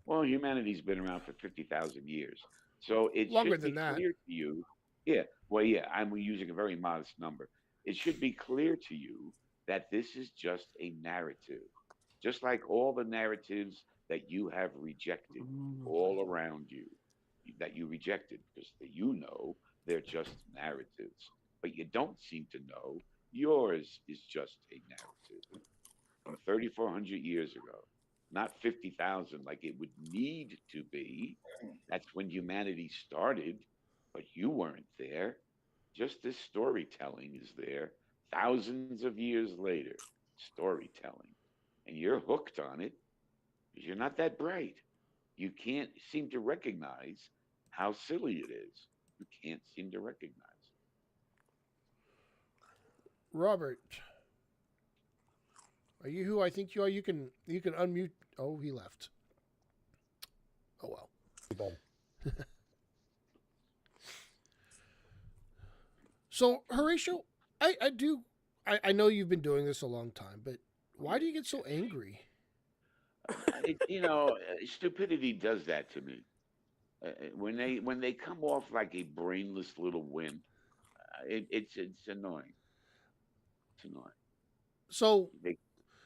Well, humanity's been around for 50,000 years. So it Longer should be than that. clear to you. Yeah, well, yeah, I'm using a very modest number. It should be clear to you that this is just a narrative, just like all the narratives that you have rejected Mm. all around you, that you rejected because you know they're just narratives. But you don't seem to know yours is just a narrative from 3,400 years ago, not 50,000 like it would need to be. That's when humanity started, but you weren't there. Just this storytelling is there thousands of years later. Storytelling. And you're hooked on it because you're not that bright. You can't seem to recognize how silly it is. You can't seem to recognize Robert, are you who I think you are? You can unmute. Oh, he left. Oh well. Too bad. So Horatio, I know you've been doing this a long time, but why do you get so angry? stupidity does that to me. When they come off like a brainless little wimp, it's annoying. It's annoying. So They,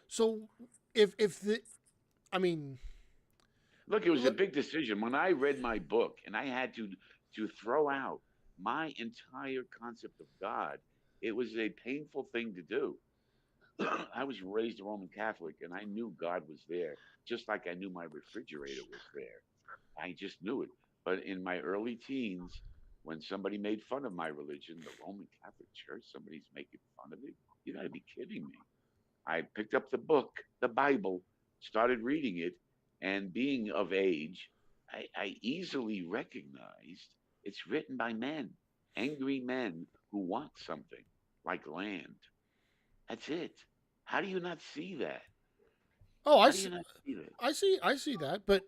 so if the I mean Look, it was a look, big decision when I read my book, and I had to throw out my entire concept of God. It was a painful thing to do. I was raised a Roman Catholic, and I knew God was there, just like I knew my refrigerator was there. I just knew it. But in my early teens, when somebody made fun of my religion, the Roman Catholic Church, somebody's making fun of it. You got to be kidding me. I picked up the book, the Bible, started reading it, and being of age, I easily recognized it's written by men, angry men who want something like land. That's it. How do you not see that? oh How do you not see that? I see that, but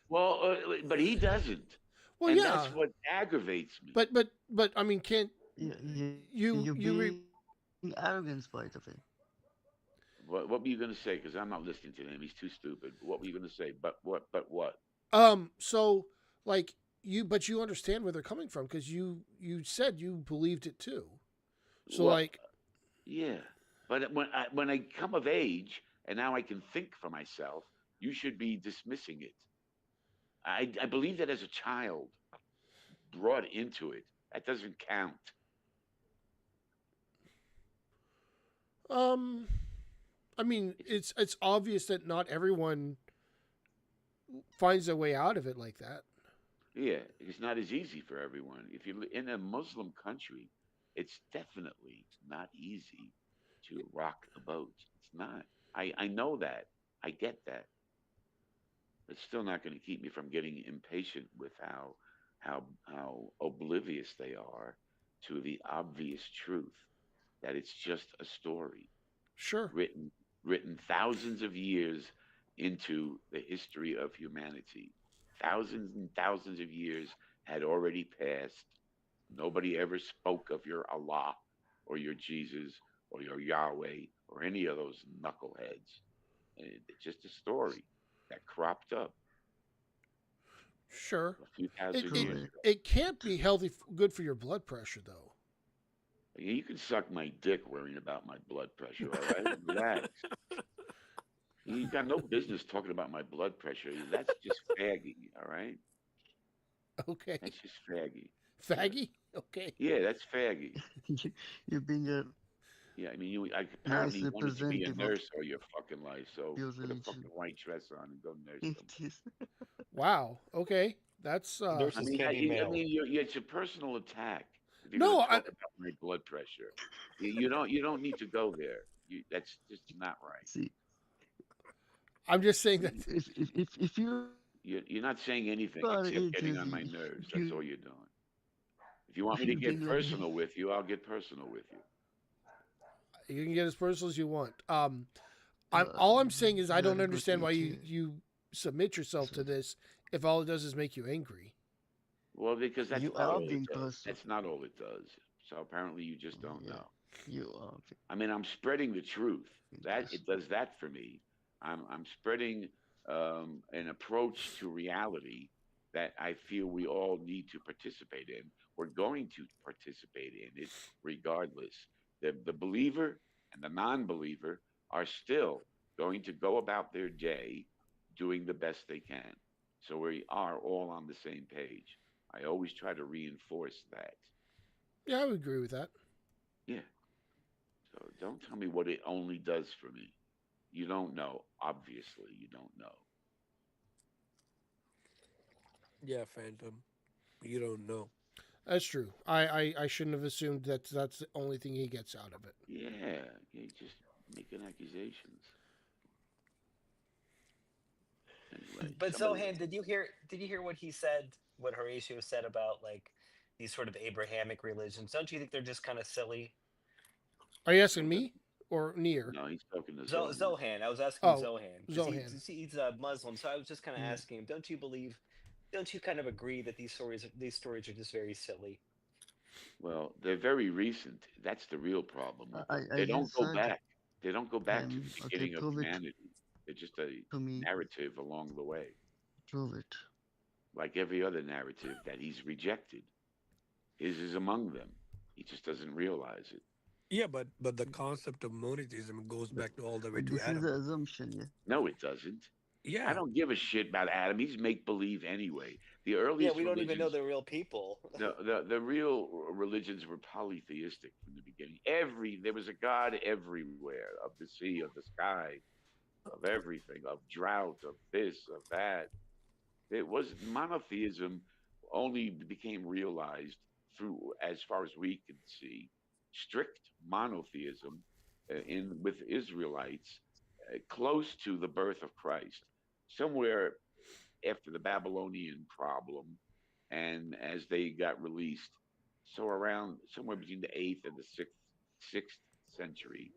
Well, but he doesn't, well and yeah, that's what aggravates me. but I mean can't You're you re, being arrogant, by the way. What were you going to say? Because I'm not listening to him. He's too stupid. What were you going to say? But what? But what? so like but you understand where they're coming from because you said you believed it too. So Well, like yeah. But when I come of age and now I can think for myself, you should be dismissing it. I believe that as a child, brought into it, that doesn't count. um I mean It's it's obvious that not everyone finds their way out of it like that. Yeah, it's not as easy for everyone. If you're in a Muslim country, it's definitely not easy to rock the boat. It's not. I know that. I get that. It's still not going to keep me from getting impatient with how oblivious they are to the obvious truth that it's just a story Sure. written written thousands of years into the history of humanity. Thousands and thousands of years had already passed. Nobody ever spoke of your Allah or your Jesus or your Yahweh or any of those knuckleheads. It's just a story that cropped up Sure. a few It thousand it years Correct. ago. it can't be healthy good for your blood pressure though. You can suck my dick worrying about my blood pressure, all right? Relax. You got no business talking about my blood pressure. That's just faggy, all right? Okay. That's just faggy. Yeah. Faggy? Okay. Yeah, that's faggy. You're being a Yeah, I mean, nice apparently wanted to be a representative of nurse all your fucking life, so your put a religion. fucking white dress on and go nurse It somebody. is. Wow. Okay. That's I Nurses mean, can be male. it's a personal attack if you're going no, to talk about my blood pressure. You don't need to go there. That's just not right. See, I'm just saying that if you are You're not saying anything atheist, except getting on my nerves. That's all you're doing. If you want me to you're being get like me. personal with you, I'll get personal with you. you can get as personal as you want. I'm Uh, all I'm saying is I don't very good understand why nature. you submit yourself So to this if all it does is make you angry. Well, because that's you not are all it being does. personal. That's not all it does. So apparently you just don't Yeah, know. you are I mean, I'm spreading the truth. being That personal. it does that for me. I'm spreading an approach to reality that I feel we all need to participate in. We're going to participate in it regardless, The believer and the non-believer are still going to go about their day doing the best they can. So we are all on the same page. I always try to reinforce that. Yeah, I would agree with that. Yeah. So don't tell me what it only does for me. You don't know. Obviously, you don't know. Yeah, Phantom. You don't know. That's true. I shouldn't have assumed that that's the only thing he gets out of it. Yeah, you just making accusations. Anyway, But somebody. Zohan, did you hear what he said? What Horatio said about like these sort of Abrahamic religions? Don't you think they're just kind of silly? Are you asking me or Near? No, he's talking to Zohan. Zohan, I was asking Oh, Zohan because Zohan. he's a Muslim, so I was just kind of Yeah. asking him. Don't you believe? Don't you kind of agree that these stories are just very silly? Well, they're very recent. That's the real problem with them. I They don't go answered back. They don't go back to the him. Okay, beginning of prove it humanity. They're just a to me. narrative along the way, Prove it. like every other narrative that he's rejected. His is among them. He just doesn't realize it. Yeah, but the concept of monotheism goes But, back to all the way but to this is the Adam. assumption, yeah. No, it doesn't. I Yeah, don't give a shit about Adam. He's make believe anyway. The Yeah, earliest we don't even know religions, they're real people. the real religions were polytheistic from the beginning. There was a god everywhere, of the sea, of the sky, of everything, of drought, of this, of that. It was monotheism only became realized through, as far as we can see, strict monotheism in with Israelites close to the birth of Christ, somewhere after the Babylonian problem, and as they got released, so around somewhere between the eighth and the sixth century,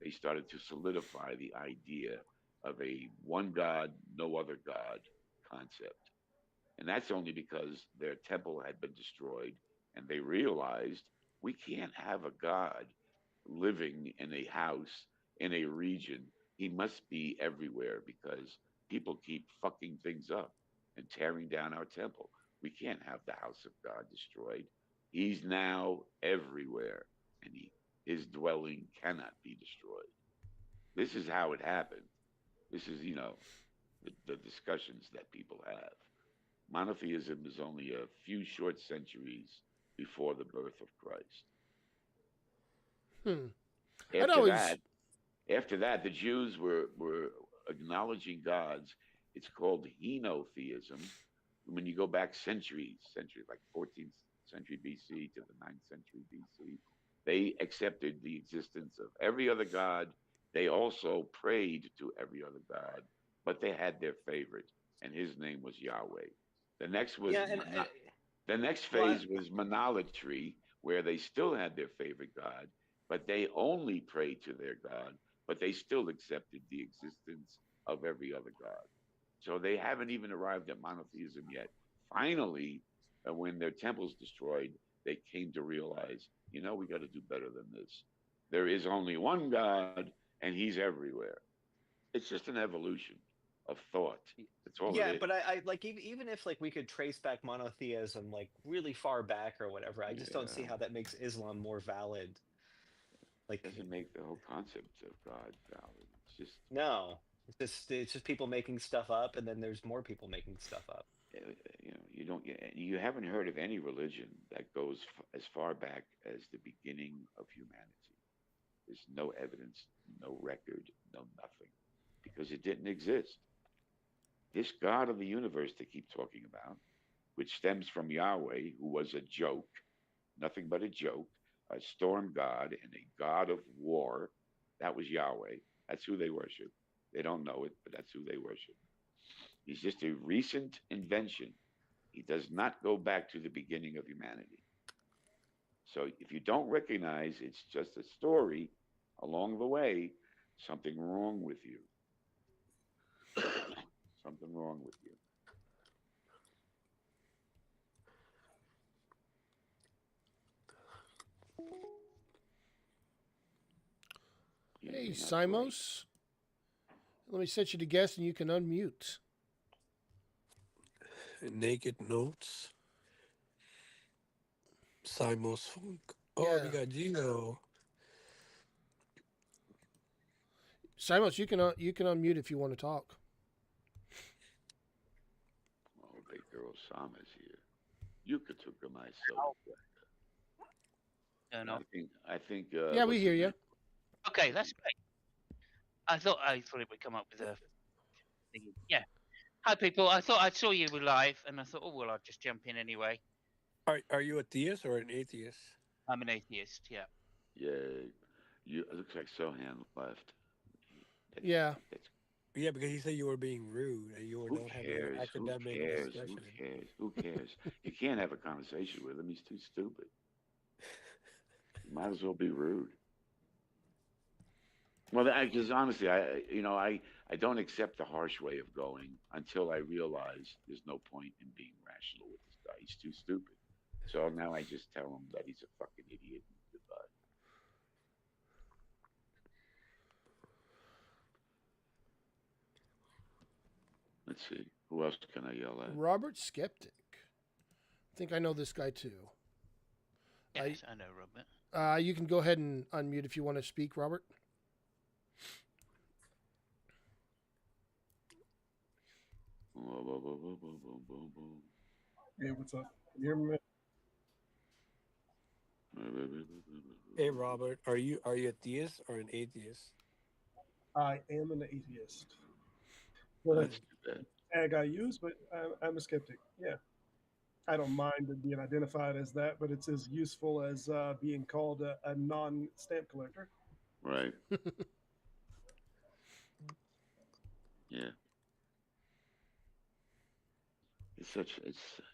they started to solidify the idea of a one God, no other God concept. And that's only because their temple had been destroyed and they realized we can't have a God living in a house in a region. He must be everywhere because people keep fucking things up and tearing down our temple. We can't have the house of God destroyed. He's now everywhere and his dwelling cannot be destroyed. This is how it happened. This is, the discussions that people have. Monotheism is only a few short centuries before the birth of Christ. Hmm. I'd After always. that, after that, the Jews were acknowledging gods. It's called henotheism. When you go back centuries like 14th century BC to the ninth century BC, they accepted the existence of every other god. They also prayed to every other god, but they had their favorite, and his name was Yahweh. The next was Yeah, and the next well, phase was monolatry, where they still had their favorite god, but they only prayed to their god, but they still accepted the existence of every other god. So they haven't even arrived at monotheism yet. Finally, when their temple's destroyed, they came to realize, we got to do better than this. There is only one God, and He's everywhere. It's just an evolution of thought. That's all it yeah, is. but I like even if like we could trace back monotheism like really far back or whatever, I just don't see Yeah, how that makes Islam more valid. doesn't Like, make the whole concept of God valid. It's just no, it's just people making stuff up, and then there's more people making stuff up. you haven't heard of any religion that goes as far back as the beginning of humanity. There's no evidence, no record, no nothing, because it didn't exist. This God of the universe they keep talking about, which stems from Yahweh, who was a joke, nothing but a joke, a storm god and a god of war. That was Yahweh. That's who they worship. They don't know it, but that's who they worship. He's just a recent invention. He does not go back to the beginning of humanity. So if you don't recognize it's just a story along the way, something wrong with you. Something wrong with you. Hey, You're not bright. Simos. Let me set you to guest and you can unmute. naked notes. Simos Funk. Oh, we Yeah. got Gino. Simos, you can unmute if you want to talk. Oh, big girl Sam is here. You could took her myself. No, I no. think. Yeah, we What's hear his you. name? Okay, that's great. I thought it would come up with a thing. Yeah. Hi, people. I saw you were live, and I thought, oh well, I'll just jump in anyway. Are you a theist or an atheist? I'm an atheist. Yeah. Yeah, it looks like Sohan left. Yeah. That's Yeah, because he said you were being rude and you were who not having an cares? Who academic cares? Who discussion. cares? Who cares? You can't have a conversation with him. He's too stupid. You might as well be rude. Well, because honestly, I don't accept the harsh way of going until I realize there's no point in being rational with this guy. He's too stupid. So now I just tell him that he's a fucking idiot. And goodbye. Let's see. Who else can I yell at? Robert Skeptic. I think I know this guy too. Yes, I know, Robert. You can go ahead and unmute if you want to speak, Robert. Hey, what's up? Can you hear me? Hey, Robert, are you a theist or an atheist? I am an atheist. Well, That's that's too bad. the tag I use, but I'm a skeptic. Yeah. I don't mind it being identified as that, but it's as useful as being called a non stamp collector. Right. Yeah. It's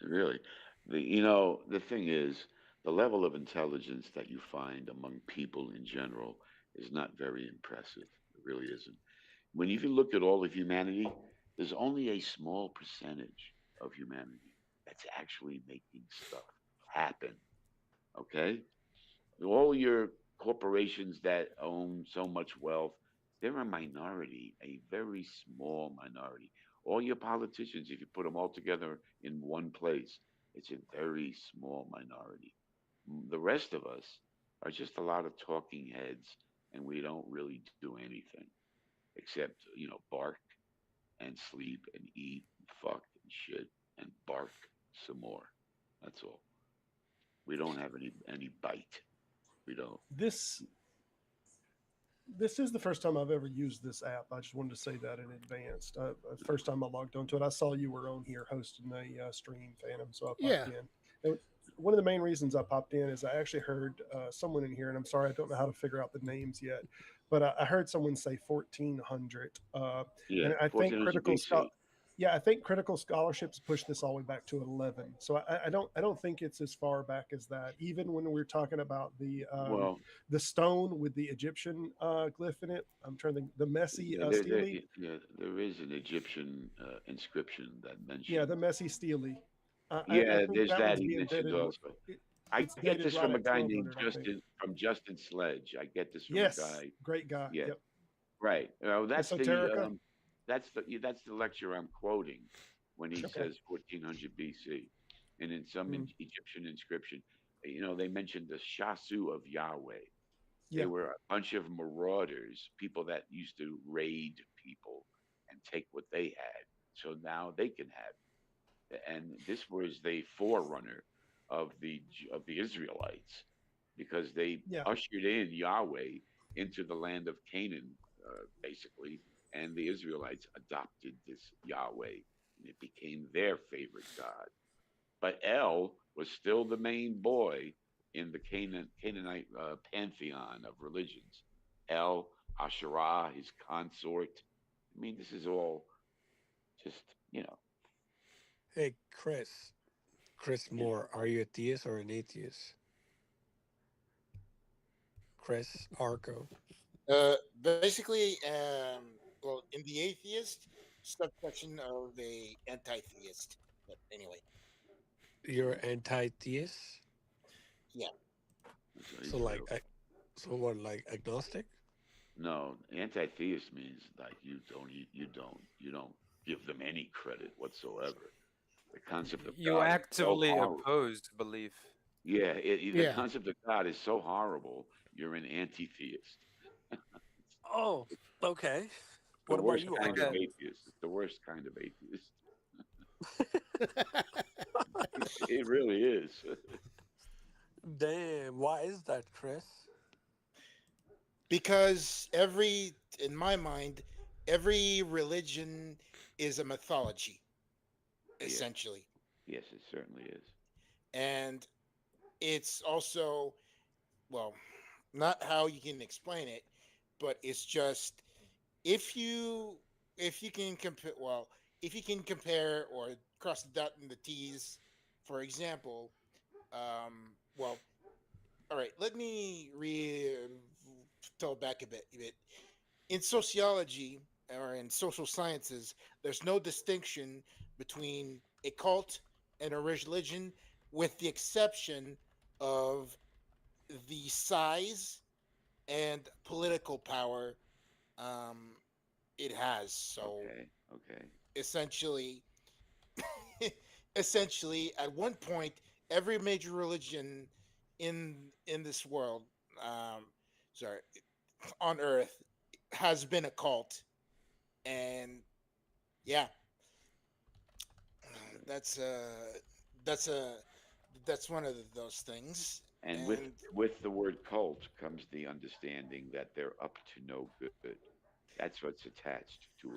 really the thing is the level of intelligence that you find among people in general is not very impressive. It really isn't. When you look at all of humanity, there's only a small percentage of humanity that's actually making stuff happen. Okay? All your corporations that own so much wealth, they're a minority, a very small minority. All your politicians, if you put them all together in one place, it's a very small minority. The rest of us are just a lot of talking heads, and we don't really do anything except, bark and sleep and eat and fuck and shit and bark some more. That's all. We don't have any bite. We don't. This this is the first time I've ever used this app. I just wanted to say that in advance. First time I logged onto it, I saw you were on here hosting a stream, Phantom, so I popped Yeah. in. And one of the main reasons I popped in is I actually heard someone in here, and I'm sorry I don't know how to figure out the names yet, but I heard someone say 1400, Yeah, and I think 1400 BC. yeah, I think critical scholarships push this all the way back to 11. So I don't think it's as far back as that. Even when we're talking about Well, the stone with the Egyptian glyph in it, I'm trying to think the messy yeah, stele. there is an Egyptian inscription that Yeah, the mentions. messy stele. I Yeah, think there's that that one's he being mentioned dated. also. It, I it's get dated this right from a at guy named 1200, I think. Justin Sledge. I get this from a Yes, guy. great guy. Yeah, Yep. right. Esoterica. That's the lecture I'm quoting when he Okay. says 1400 BC, and in some Mm, Egyptian inscription, they mentioned the Shasu of Yahweh. They yeah. were a bunch of marauders, people that used to raid people and take what they had. So now they can have it. And this was the forerunner of the Israelites because they Yeah. ushered in Yahweh into the land of Canaan, basically, and the Israelites adopted this Yahweh, and it became their favorite god. But El was still the main boy in the Canaanite pantheon of religions. El, Asherah, his consort. I mean, this is all just. Hey, Chris Yeah. Moore, are you a theist or an atheist? Chris Arco. Basically, well, in the atheist subsection of the anti-theist. But anyway, You're anti-theist? yeah. So so what, like agnostic? No, anti-theist means like you don't give them any credit whatsoever. The concept of You God is so actively horrible. oppose belief. Yeah, the Yeah. concept of God is so horrible. You're an anti-theist. Oh, okay. The What about worst you, kind of Argo? atheist. It's the worst kind of atheist. It really is. Damn, why is that, Chris? Because in my mind, every religion is a mythology, Yes, essentially. yes, it certainly is. And it's also, well, not how you can explain it, but it's just if you if you can compare if you can compare or cross the dot and the t's, for example, well, all right, let me tell back a bit. In sociology or in social sciences, there's no distinction between a cult and a religion, with the exception of the size and political power um, it has. So Okay, okay. essentially, essentially, at one point, every major religion in this world, um, sorry, on Earth, has been a cult, and yeah, that's that's a that's one of those things. And And with the word cult comes the understanding that they're up to no good. That's what's attached to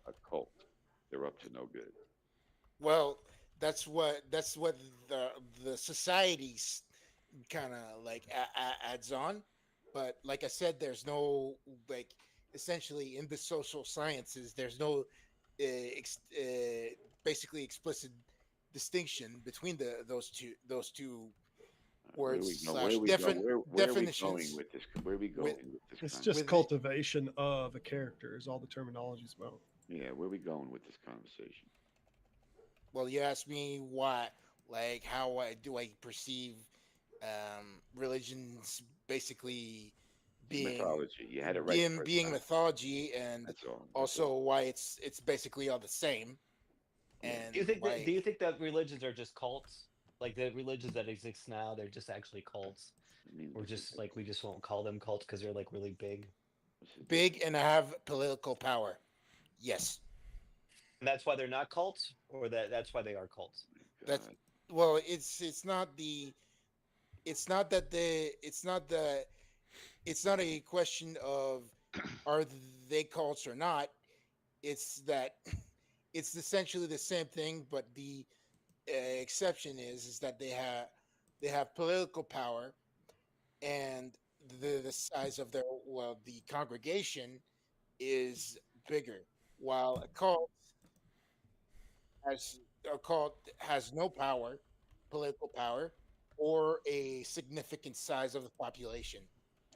a cult. They're up to no good. well, that's what the societies kind of like adds on. But like I said, there's no, like, essentially in the social sciences, there's no basically explicit distinction between those two Where are words we go? Where are slash we go? different Where are we going definitions with this? Where are we with going with this It's just with the, conversation? cultivation of a character is all the terminology is about. Yeah, where are we going with this conversation? well, you asked me why, like, how I perceive religions basically It's being mythology. You had it right the first being time. mythology, and That's all. That's also all. why it's basically all the same, Yeah. Do you and think that why. religions are just cults? Like the religions that exist now, they're just actually cults. I mean, Or what's the just like we just won't call them cults because they're like really big. what's the Big difference? and have political power. Yes, And that's why they're not cults, or that's why they are cults. that's, God, well, it's not a question of are they cults or not. It's that it's essentially the same thing, but the exception is that they have political power, and the size of the congregation is bigger, while has a cult has no power, political power, or a significant size of the population.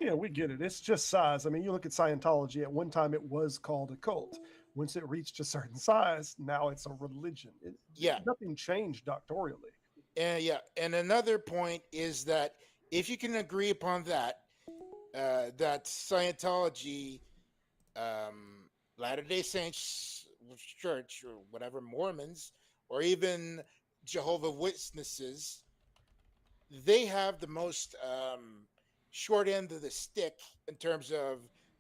Yeah, we get it. It's just size. I mean, you look at Scientology. At one time, it was called a cult. Once it reached a certain size, now it's a religion. Yeah, Nothing changed doctorially. and yeah, and another point is that if you can agree upon that, that Scientology, Latter Day Saints Church, or whatever, Mormons, or even Jehovah Witnesses, they have the most short end of the stick in terms of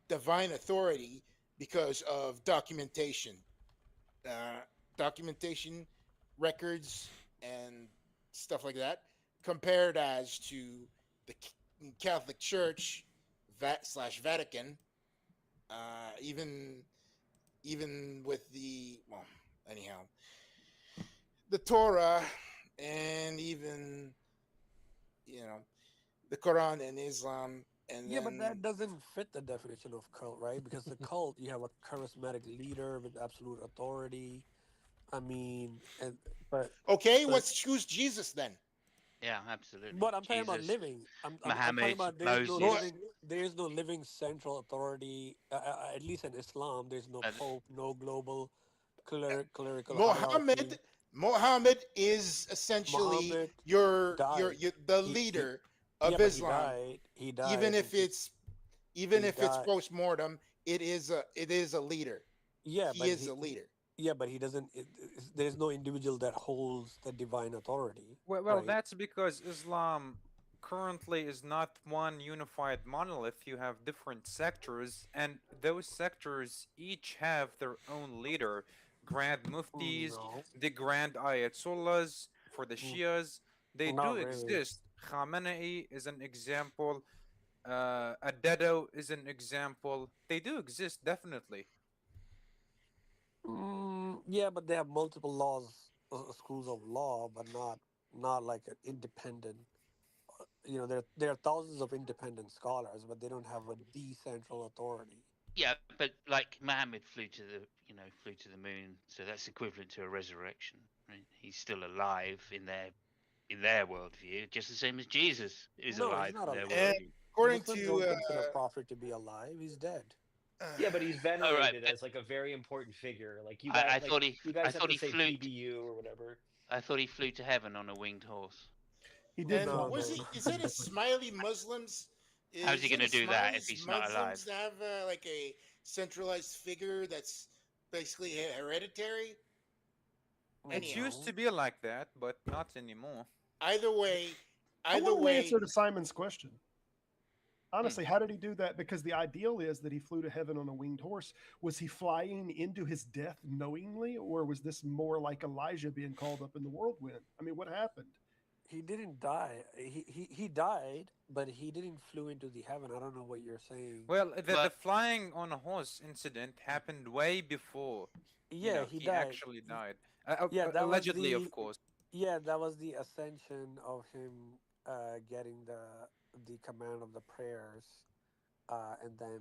divine authority because of uh, documentation, records, and stuff like that, compared as to the Catholic Church, Vatican, even with the, well, anyhow, the Torah, and even, you know the Quran and Islam, and Yeah, but that then, doesn't fit the definition of cult, right? Because the cult, you have a charismatic leader with absolute authority. I mean, and okay, but let's choose Jesus then. Yeah, absolutely. but I'm talking about Jesus, living. I'm talking Muhammad, about Well, Moses. there is no living central authority. At least in Islam, there's no Uh, pope, no global clerical Muhammad hierarchy. Muhammad is essentially Muhammad your died. the He leader yeah, of but he Islam. died. He Even died, if and it's even he if it's died. post mortem, it is a leader. Yeah, He but is a leader. yeah, but he doesn't. There's no individual that holds the divine authority, Well, right? that's because Islam currently is not one unified monolith. You have different sectors, and those sectors each have their own leader. Grand Muftis, No, the Grand Ayatollahs for the mm, Shias, they do not really. exist. Khamenei is an example. Adedo is an example. They do exist, definitely. Yeah, but they have multiple laws, schools of law, but not like an independent. There are thousands of independent scholars, but they don't have a decentral authority. Yeah, but like Muhammad flew to the moon, so that's equivalent to a resurrection. Right? He's still alive in their worldview, just the same as Jesus is No, he's alive not in their And alive. worldview. according Muslims to don't consider prophet to be alive. He's dead. uh, Yeah, but he's All right, venerated but as like a very important figure. You I guys have thought to he say flew PBU or whatever. I thought he flew to heaven on a winged horse. He did and fly. No, was no, he? no. Is it a smiley Muslims? How's he Is going it to a do that if Smiley's he's not Muslims alive? to have like a centralized figure that's basically hereditary? It Anyhow, used to No. be like that, but not anymore. either way, I either want an way, answer to Simon's question. Hmm. Honestly, how did he do that? Because the ideal is that he flew to heaven on a winged horse. Was he flying into his death knowingly, or was this more like Elijah being called up in the whirlwind? I mean, what happened? He didn't die. He died, but he didn't flew into the heaven. I don't know what you're saying. Well, the But flying on a horse incident happened way before, Yeah, he he died. actually died. Yeah, that was Allegedly, of the course. yeah, that was the ascension of him getting the command of the prayers, and then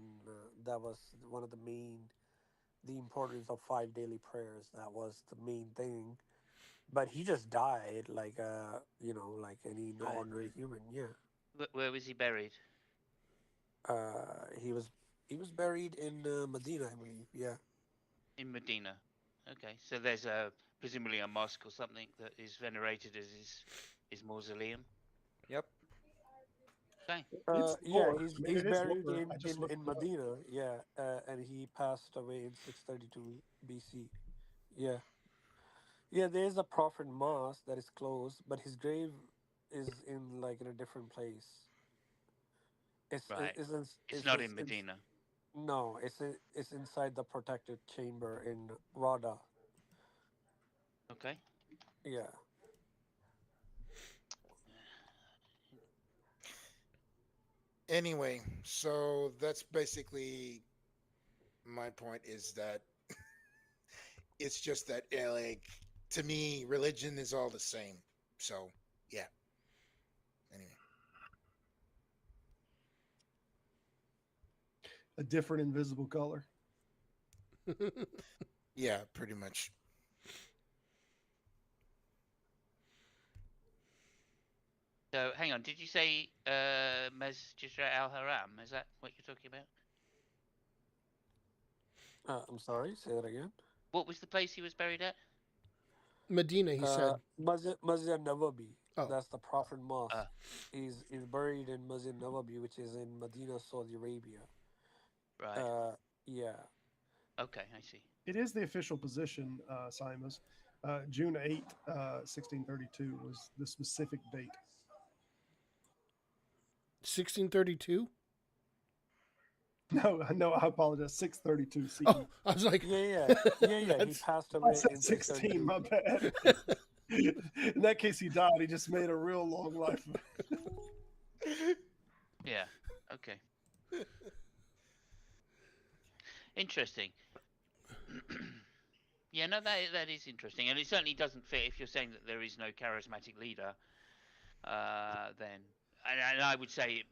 that was one of the importance of five daily prayers. That was the main thing. But he just died like any right, ordinary human. Yeah. where was he buried? He was buried in Medina, I believe. Yeah. In Medina. Okay, so there's a presumably a mosque or something that is venerated as his mausoleum. Yep. Okay. It's Yeah, lore. he's I mean, he's it is buried lore. I just looked in it up. Medina. Yeah, and he passed away in 632 BC. Yeah, yeah. There's a prophet mosque that is closed, but his grave is in a different place. Right. It's It's, not in it's Medina. no, it's inside the protected chamber in Rada. Okay. Yeah. anyway, so that's basically my point. Is that it's just that like to me, religion is all the same. So yeah. Anyway, A different invisible color. yeah, pretty much. So hang on, did you say Masjid Al Haram? Is that what you're talking about? I'm sorry. Say that again. What was the place he was buried at? Medina, he said. Masjid Nawabi. Oh, That's the Prophet Uh, Mosque. He's buried in Masjid Nawabi, which is in Medina, Saudi Arabia. right. Uh, yeah. Okay, I see. It is the official position, Simons. June 8th, 1632 was the specific date. 1632. No, I apologize. 632 CE. Oh, I was like, Yeah. He that's passed I away said in 16, 632. my bad. In that case, he died. He just made a real long life. Yeah. Okay. Interesting. Yeah, no, that is interesting, and it certainly doesn't fit if you're saying that there is no charismatic leader. Then, and I would say,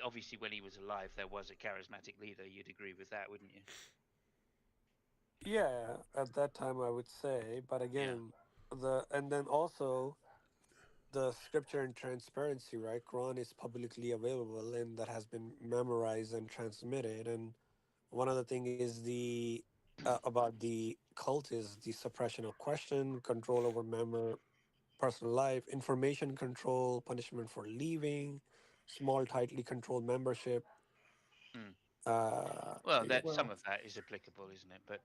obviously when he was alive, there was a charismatic leader. You'd agree with that, wouldn't you? Yeah, at that time I would say, but Yeah. again, and then also the scripture and transparency, right? Quran is publicly available and that has been memorized and transmitted. And one of the thing is the about the cult is the suppression of question, control over personal life, information control, punishment for leaving, small, tightly controlled membership. Hmm. Well, Yeah. that some Well, of that is applicable, isn't it? But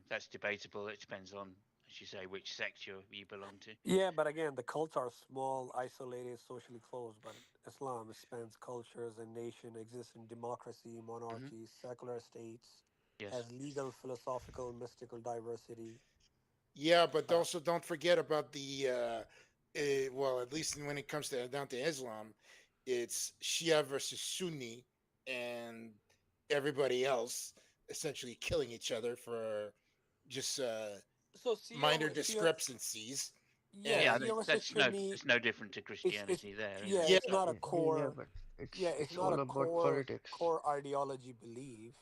that's debatable. It depends on as you say, which sect you belong to. Yeah, but again, the cults are small, isolated, socially closed. But Islam spans cultures and nation, exists in democracy, Hmm. monarchies, secular states, Yes. has legal, philosophical, mystical diversity. Yeah, but Uh, also don't forget about well, at least when it comes to down to Islam, it's Shia versus Sunni, and everybody else essentially killing each other for just so minor Shia, discrepancies. yeah, Yeah, And Shia versus that's no Sunni. it's no different to It's Christianity there, is yeah, it? yeah, it's not a Yeah, core. but Yeah, it's it's not a all about politics. core ideology belief,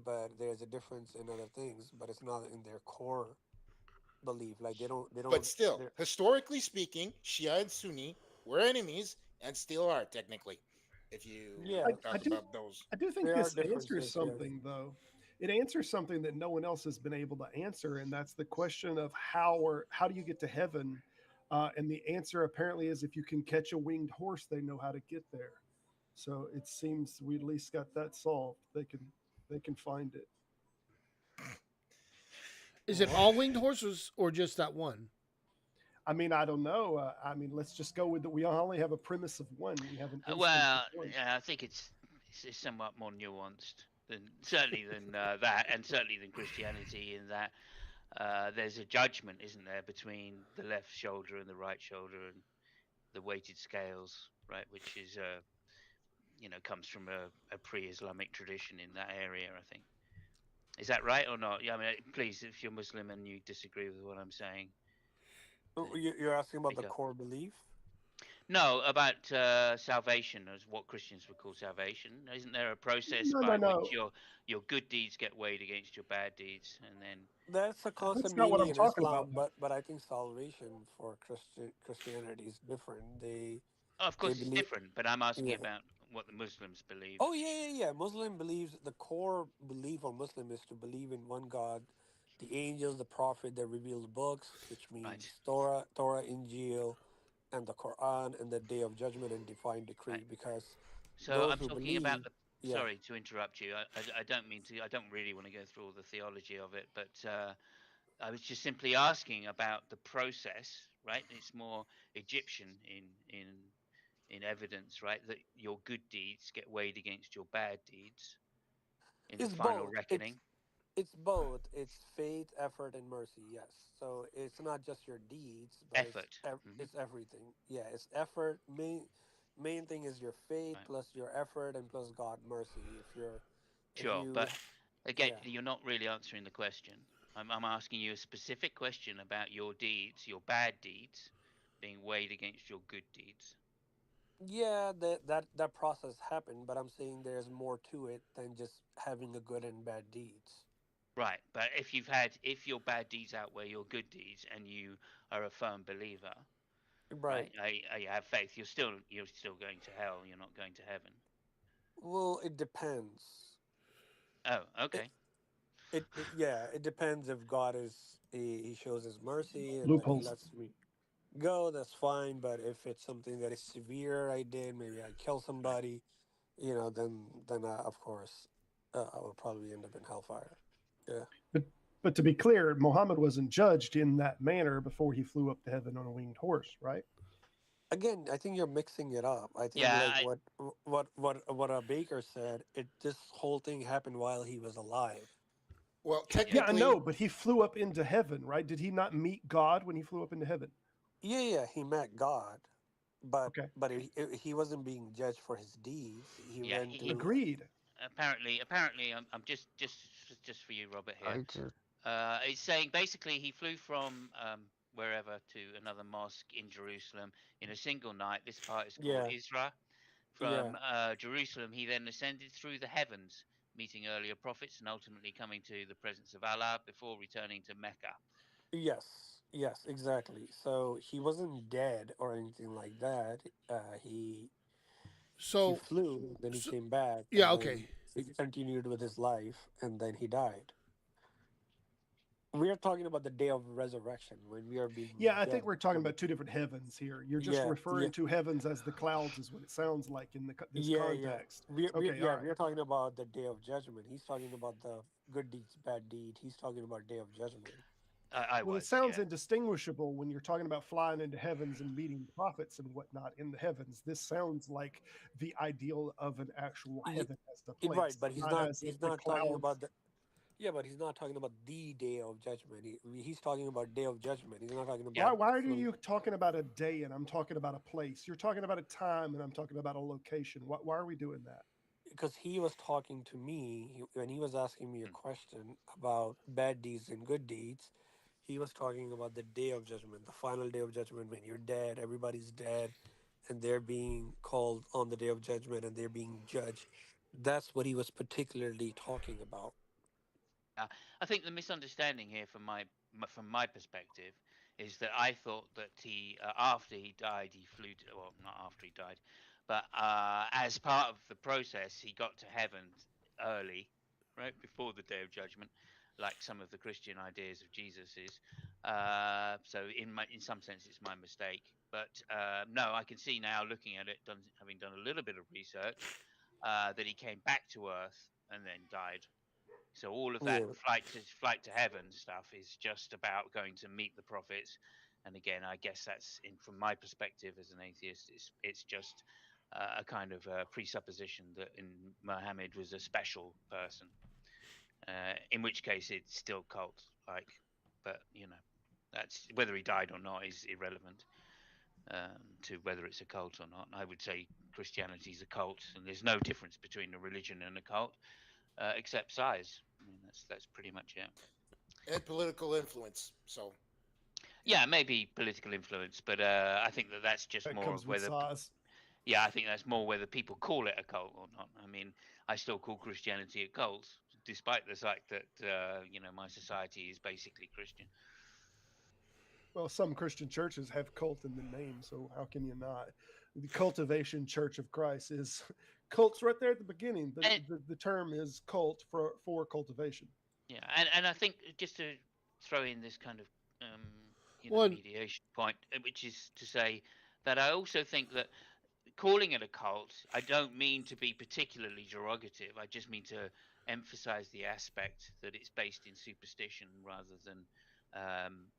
but there's a difference in other things. But it's not in their core belief. Like they but don't. still, They're historically speaking, Shia and Sunni were enemies and still are technically, if you I, yeah, I talk do about those. I do think there are this answers differences. Yes. something though. It answers something that no one else has been able to answer, and that's the question of how do you get to heaven? And the answer apparently is if you can catch a winged horse, they know how to get there. So it seems we at least got that solved. They can find it. Is it Well, all winged horses or just that one? I mean, I don't know. I mean, let's just go with that. We only have a premise of one. We have an instance of Well, one. yeah, I think it's somewhat more nuanced than certainly than that, and certainly than Christianity in that there's a judgment, isn't there, between the left shoulder and the right shoulder, and the weighted scales, right, which is comes from a pre-Islamic tradition in that area. I think is that right or not? Yeah, I mean, please, if you're Muslim and you disagree with what I'm saying, you're asking about the speak up. core belief. No, about salvation, as what Christians would call salvation. Isn't there a process No, no, by which no. your good deeds get weighed against your bad deeds, and then That's a concept That's not what mainly I'm in talking about. Islam, but I think salvation for Christianity is different. oh, of They course it's believe. different. But I'm asking Yeah. about what the Muslims believe. Oh yeah. Muslim believes the core belief of Muslim is to believe in one God, the angels, the prophet that revealed books, which Right, means Torah, Injil, and the Quran, and the Day of Judgment and divine decree. right. Because So those I'm who talking about believe, the. yeah, Sorry to interrupt you. I don't mean to. I don't really want to go through all the theology of it, but I was just simply asking about the process, right? It's more Egyptian in evidence, right? That your good deeds get weighed against your bad deeds in the it's final both. reckoning. It's both. It's faith, effort, and mercy. Yes. So it's not just your deeds, but Effort. it's everything. Yeah, it's effort. Main thing is your faith Right. plus your effort and plus God mercy. If Sure, you but again, yeah you're not really answering the question. I'm asking you a specific question about your deeds, your bad deeds, being weighed against your good deeds. yeah that process happened, but I'm saying there's more to it than just having a good and bad deeds. Right, but if your bad deeds outweigh your good deeds, and you are a firm believer, right? Right. I have faith. You're still going to hell. You're not going to heaven. Well, it depends. Oh, It, okay. yeah, it depends if God he shows his mercy and then he Loopholes. lets me go, that's fine. But if it's something that is severe, I did, maybe I kill Right. somebody, then of course, I will probably end up in hellfire. Yeah. But but to be clear, Muhammad wasn't judged in that manner before he flew up to heaven on a winged horse, right? Again, I think you're mixing it up. I think Yeah. like what a baker said. This whole thing happened while he was alive. Well, Yeah, I technically, know, but he flew up into heaven, right? Did he not meet God when he flew up into heaven? Yeah, he met God, but Okay, he wasn't being judged for his deeds. He Yeah. went He to agreed. apparently. I'm just for you, Robert. Here. I just It's saying basically he flew from wherever to another mosque in Jerusalem in a single night. This part is called yeah Isra. yeah From Jerusalem, he then ascended through the heavens, meeting earlier prophets and ultimately coming to the presence of Allah before returning to Mecca. yes exactly. So he wasn't dead or anything like that. He So, flew, then he so came back, yeah, and okay. then he continued with his life, and then he died. We are talking about the day of resurrection when we are being Yeah, I think we're judged. talking about two different heavens here. You're just Yeah, yeah, referring to heavens as the clouds, is what it sounds like in this yeah. context. We Okay, all yeah, right. we're talking about the day of judgment. He's talking about the good deeds, bad deed. He's talking about day of judgment. I Well, it was, sounds yeah. indistinguishable when you're talking about flying into heavens and meeting prophets and whatnot in the heavens. This sounds like the ideal of an actual Ye- heaven as a right, place, but he's not not. as if He's the not talking clouds. about the. Yeah, but he's not talking about the day of judgment. He's talking about day of judgment. He's not talking Yeah. about. Why are you talking about a day and I'm talking about a place? You're talking about a time and I'm talking about a location. Why are we doing that? Because he was talking to me when he was asking me a Mm. question about bad deeds and good deeds. He was talking about the day of judgment, the final day of judgment when you're dead, everybody's dead, and they're being called on the day of judgment and they're being judged. That's what he was particularly talking about. I think the misunderstanding here, from my perspective, is that I thought that he, after he died, he flew. Well, not after he died, but as part of the process, he got to heaven early, right before the day of judgment, like some of the Christian ideas of Jesus is. So in some sense, it's my mistake. But no, I can see now, looking at it, having done a little bit of research, that he came back to Earth and then died. So all of that Yeah, flight to heaven stuff is just about going to meet the prophets. And again, I guess that's from my perspective as an atheist, it's just a kind of presupposition that Muhammad was a special person. In which case, it's still cult like, but that's whether he died or not is irrelevant to whether it's a cult or not. I would say Christianity is a cult, and there's no difference between a religion and a cult except size. I mean, that's pretty much it. And political influence. So Yeah, maybe political influence, but I think that's just That more comes of with whether. size. Yeah, I think that's more whether people call it a cult or not. I mean, I still call Christianity a cult, despite the fact that my society is basically Christian. Well, some Christian churches have cult in the name, so how can you not? The Cultivation Church of Christ is cults right there at the beginning. And The term is cult for cultivation. yeah, and I think just to throw in this kind of um, One, mediation point, which is to say that I also think that calling it a cult, I don't mean to be particularly derogative. I just mean to emphasize the aspect that it's based in superstition rather than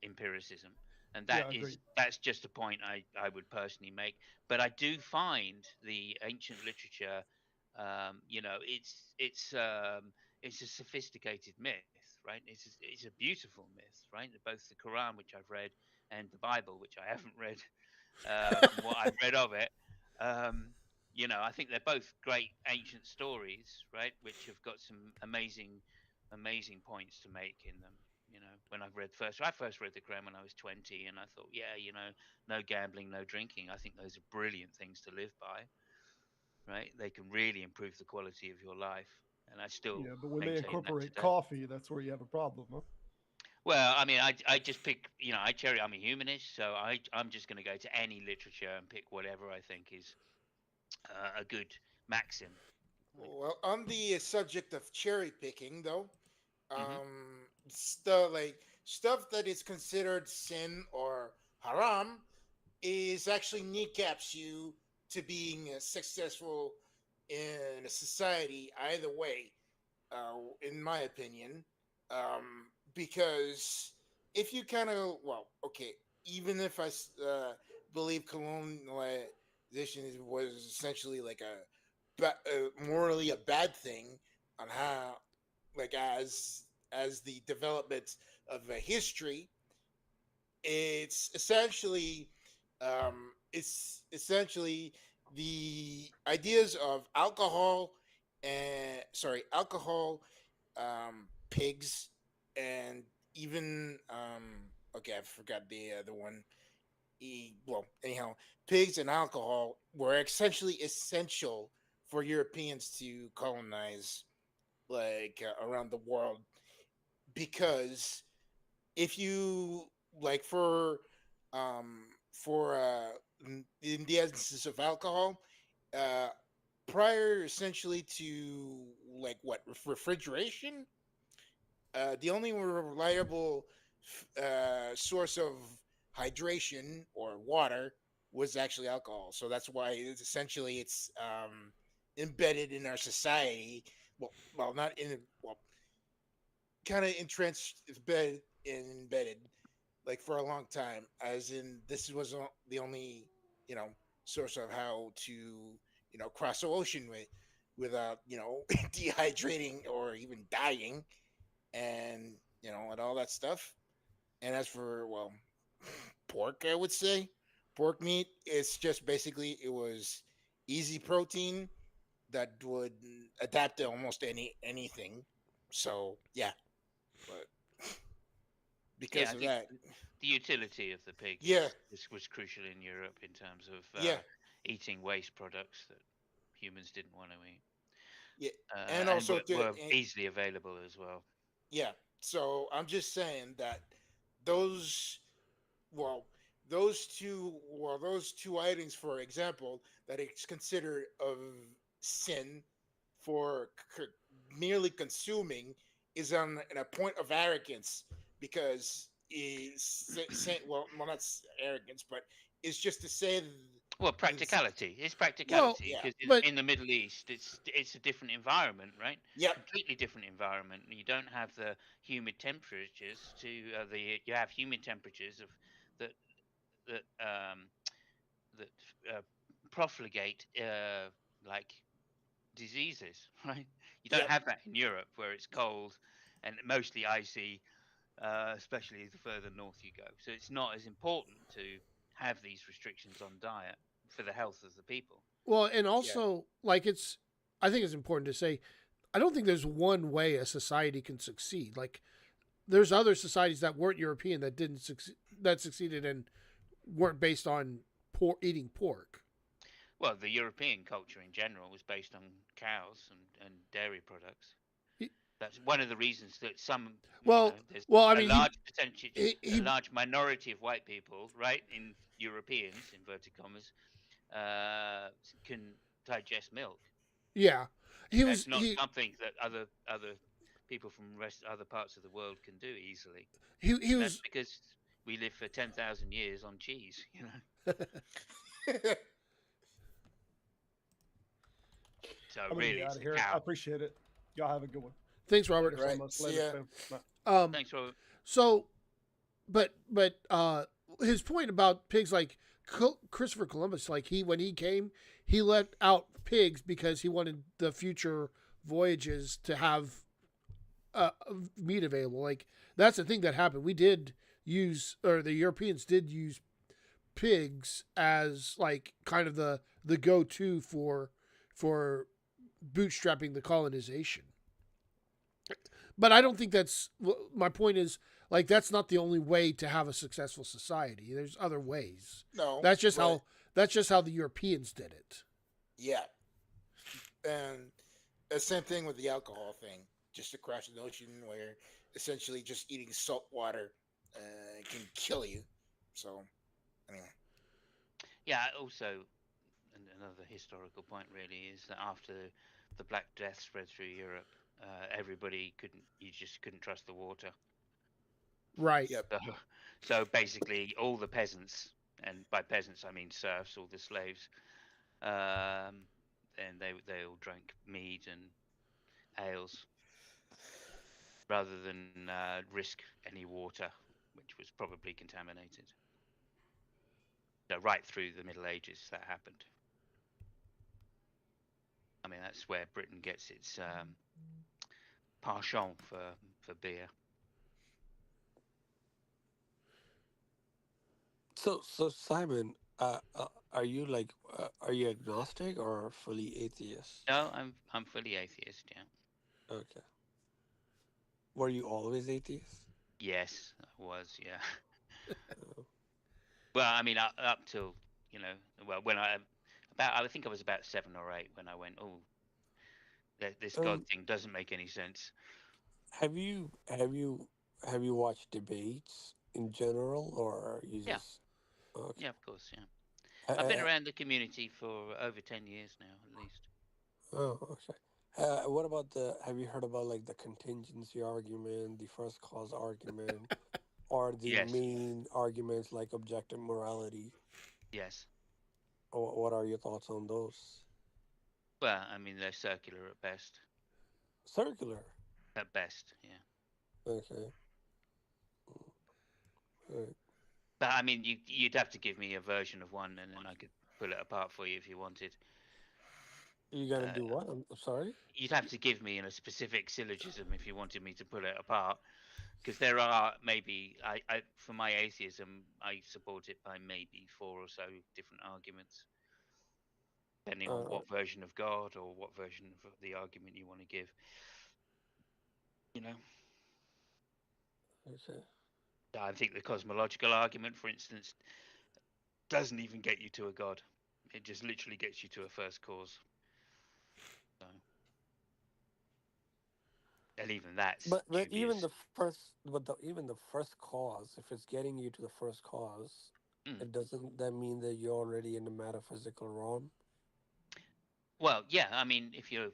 empiricism. And Yeah, agreed. that's just a point I would personally make. But I do find the ancient literature, it's a sophisticated myth, right? It's a beautiful myth, right? Both the Quran, which I've read, and the Bible, which I haven't read, from what I've read of it. Um, I think they're both great ancient stories, right? Which have got some amazing points to make in them. When I first read the Quran when I was 20, and I thought, yeah, no gambling, no drinking. I think those are brilliant things to live by, right? They can really improve the quality of your life, and I still Yeah, but when they maintain that incorporate today. coffee, that's where you have a problem, huh? Well, I mean, I just pick, I'm a humanist, so I'm just going to go to any literature and pick whatever I think is a good maxim. Right. well, on the subject of cherry picking, though, Hmm. stuff that is considered sin or haram is actually kneecaps you to being successful in a society either way, in my opinion. Because if you kind of, well, okay, even if believe colonization was essentially like morally a bad thing on how, like, as the development of a history, it's essentially the ideas of pigs, and even okay, I forgot the other one. Well, anyhow, pigs and alcohol were essentially essential for Europeans to colonize, like, around the world, because if you, like, for in the instance of alcohol, uh prior essentially to, like, what, refrigeration, the only reliable source of hydration or water was actually alcohol. So that's why it's embedded in our society. Well, not in well, kind of entrenched embedded like for a long time, as in this was the only you know source of how to cross the ocean without dehydrating or even dying, and and all that stuff. And as for, well, pork, I would say pork meat, it's just basically it was easy protein that would adapt to almost anything. So yeah, but Yeah, because I of think that, the utility of the pig yeah, was crucial in Europe in terms of yeah, eating waste products that humans didn't want to eat, yeah, and and also to were easily available as well. yeah. So I'm just saying that those well those two items, for example, that it's considered of sin for merely consuming is on in a point of arrogance, because well, not arrogance, but it's just to say Well, it's, practicality. It's Well, practicality yeah, because but in the Middle East, it's a different environment, right? yep, Completely different environment. You don't have the humid temperatures to you have humid temperatures of that that that profligate like diseases, right? You don't yep. have that in Europe where it's cold and mostly icy, especially the further north you go. So it's not as important to have these restrictions on diet for the health of the people. well, and Yeah. also like I think it's important to say I don't think there's one way a society can succeed. Like there's other societies that weren't European that didn't succeed that succeeded and weren't based on eating pork. Well, the European culture in general was based on cows and dairy products. That's one of the reasons that Well, there's well, I a mean large percentage, a he large minority of white people, right, in Europeans, inverted commas, can digest milk. yeah. He That's was not something that other people from other parts of the world can do easily, he and that's was because we live for 10,000 years on cheese. So I'm gonna be really, out it's of the here. I cow. appreciate it. Y'all have a good one. Thanks, Robert. Focus on Right. most See later, ya. fam. Bye. Thanks, Robert. So but his point about pigs, like Christopher Columbus, like when he came, he let out pigs because he wanted the future voyages to have uh, meat available. Like that's the thing that happened. We did use, or the Europeans did use pigs as like kind of the go to for bootstrapping the colonization. But I don't think that's my point is like that's not the only way to have a successful society. There's other ways. No, That's just but how the Europeans did it. yeah, and the same thing with the alcohol thing. Just across the ocean, where essentially just eating salt water can kill you. So anyway, Yeah. Also, another historical point really is that after the Black Death spread through Europe, everybody couldn't. You just couldn't trust the water. Right. yep, So, so basically, all the peasants, and by peasants I mean serfs, all the slaves, um, and they all drank mead and ales rather than risk any water, which was probably contaminated. So right through the Middle Ages, that happened. I mean, that's where Britain gets its penchant for beer. So Simon, are you like, are you agnostic or fully atheist? No, I'm fully atheist. Yeah. Okay. Were you always atheist? Yes, I was. Yeah. Oh. Well, I mean, up till well, when I think I was about 7 or 8 when I went, oh, this God Um, thing doesn't make any sense. have you have you have you watched debates in general, or you Yeah, just okay? yeah, of course, yeah. Uh, I've been uh, around the community for over 10 years now, at least. oh, okay. What about the? Have you heard about like the contingency argument, the first cause argument, or the Yes, main arguments like objective morality? yes. What are your thoughts on those? Well, I mean, they're circular at best. Circular. At best, yeah. Okay. Alright. But I mean, you'd have to give me a version of one, and then I could pull it apart for you if you wanted. You gonna Uh, do what? I'm sorry. you'd have to give me in a specific syllogism if you wanted me to pull it apart, because there are maybe for my atheism, I support it by maybe 4 or so different arguments, depending on Uh, what version of God or what version of the argument you want to give. You know, okay. I think the cosmological argument, for instance, doesn't even get you to a God. It just literally gets you to a first cause. So, and even that's But even dubious. the first, even the first cause, if it's getting you to the first cause, Mm. it doesn't that mean that you're already in the metaphysical realm? Well, yeah, I mean, if you're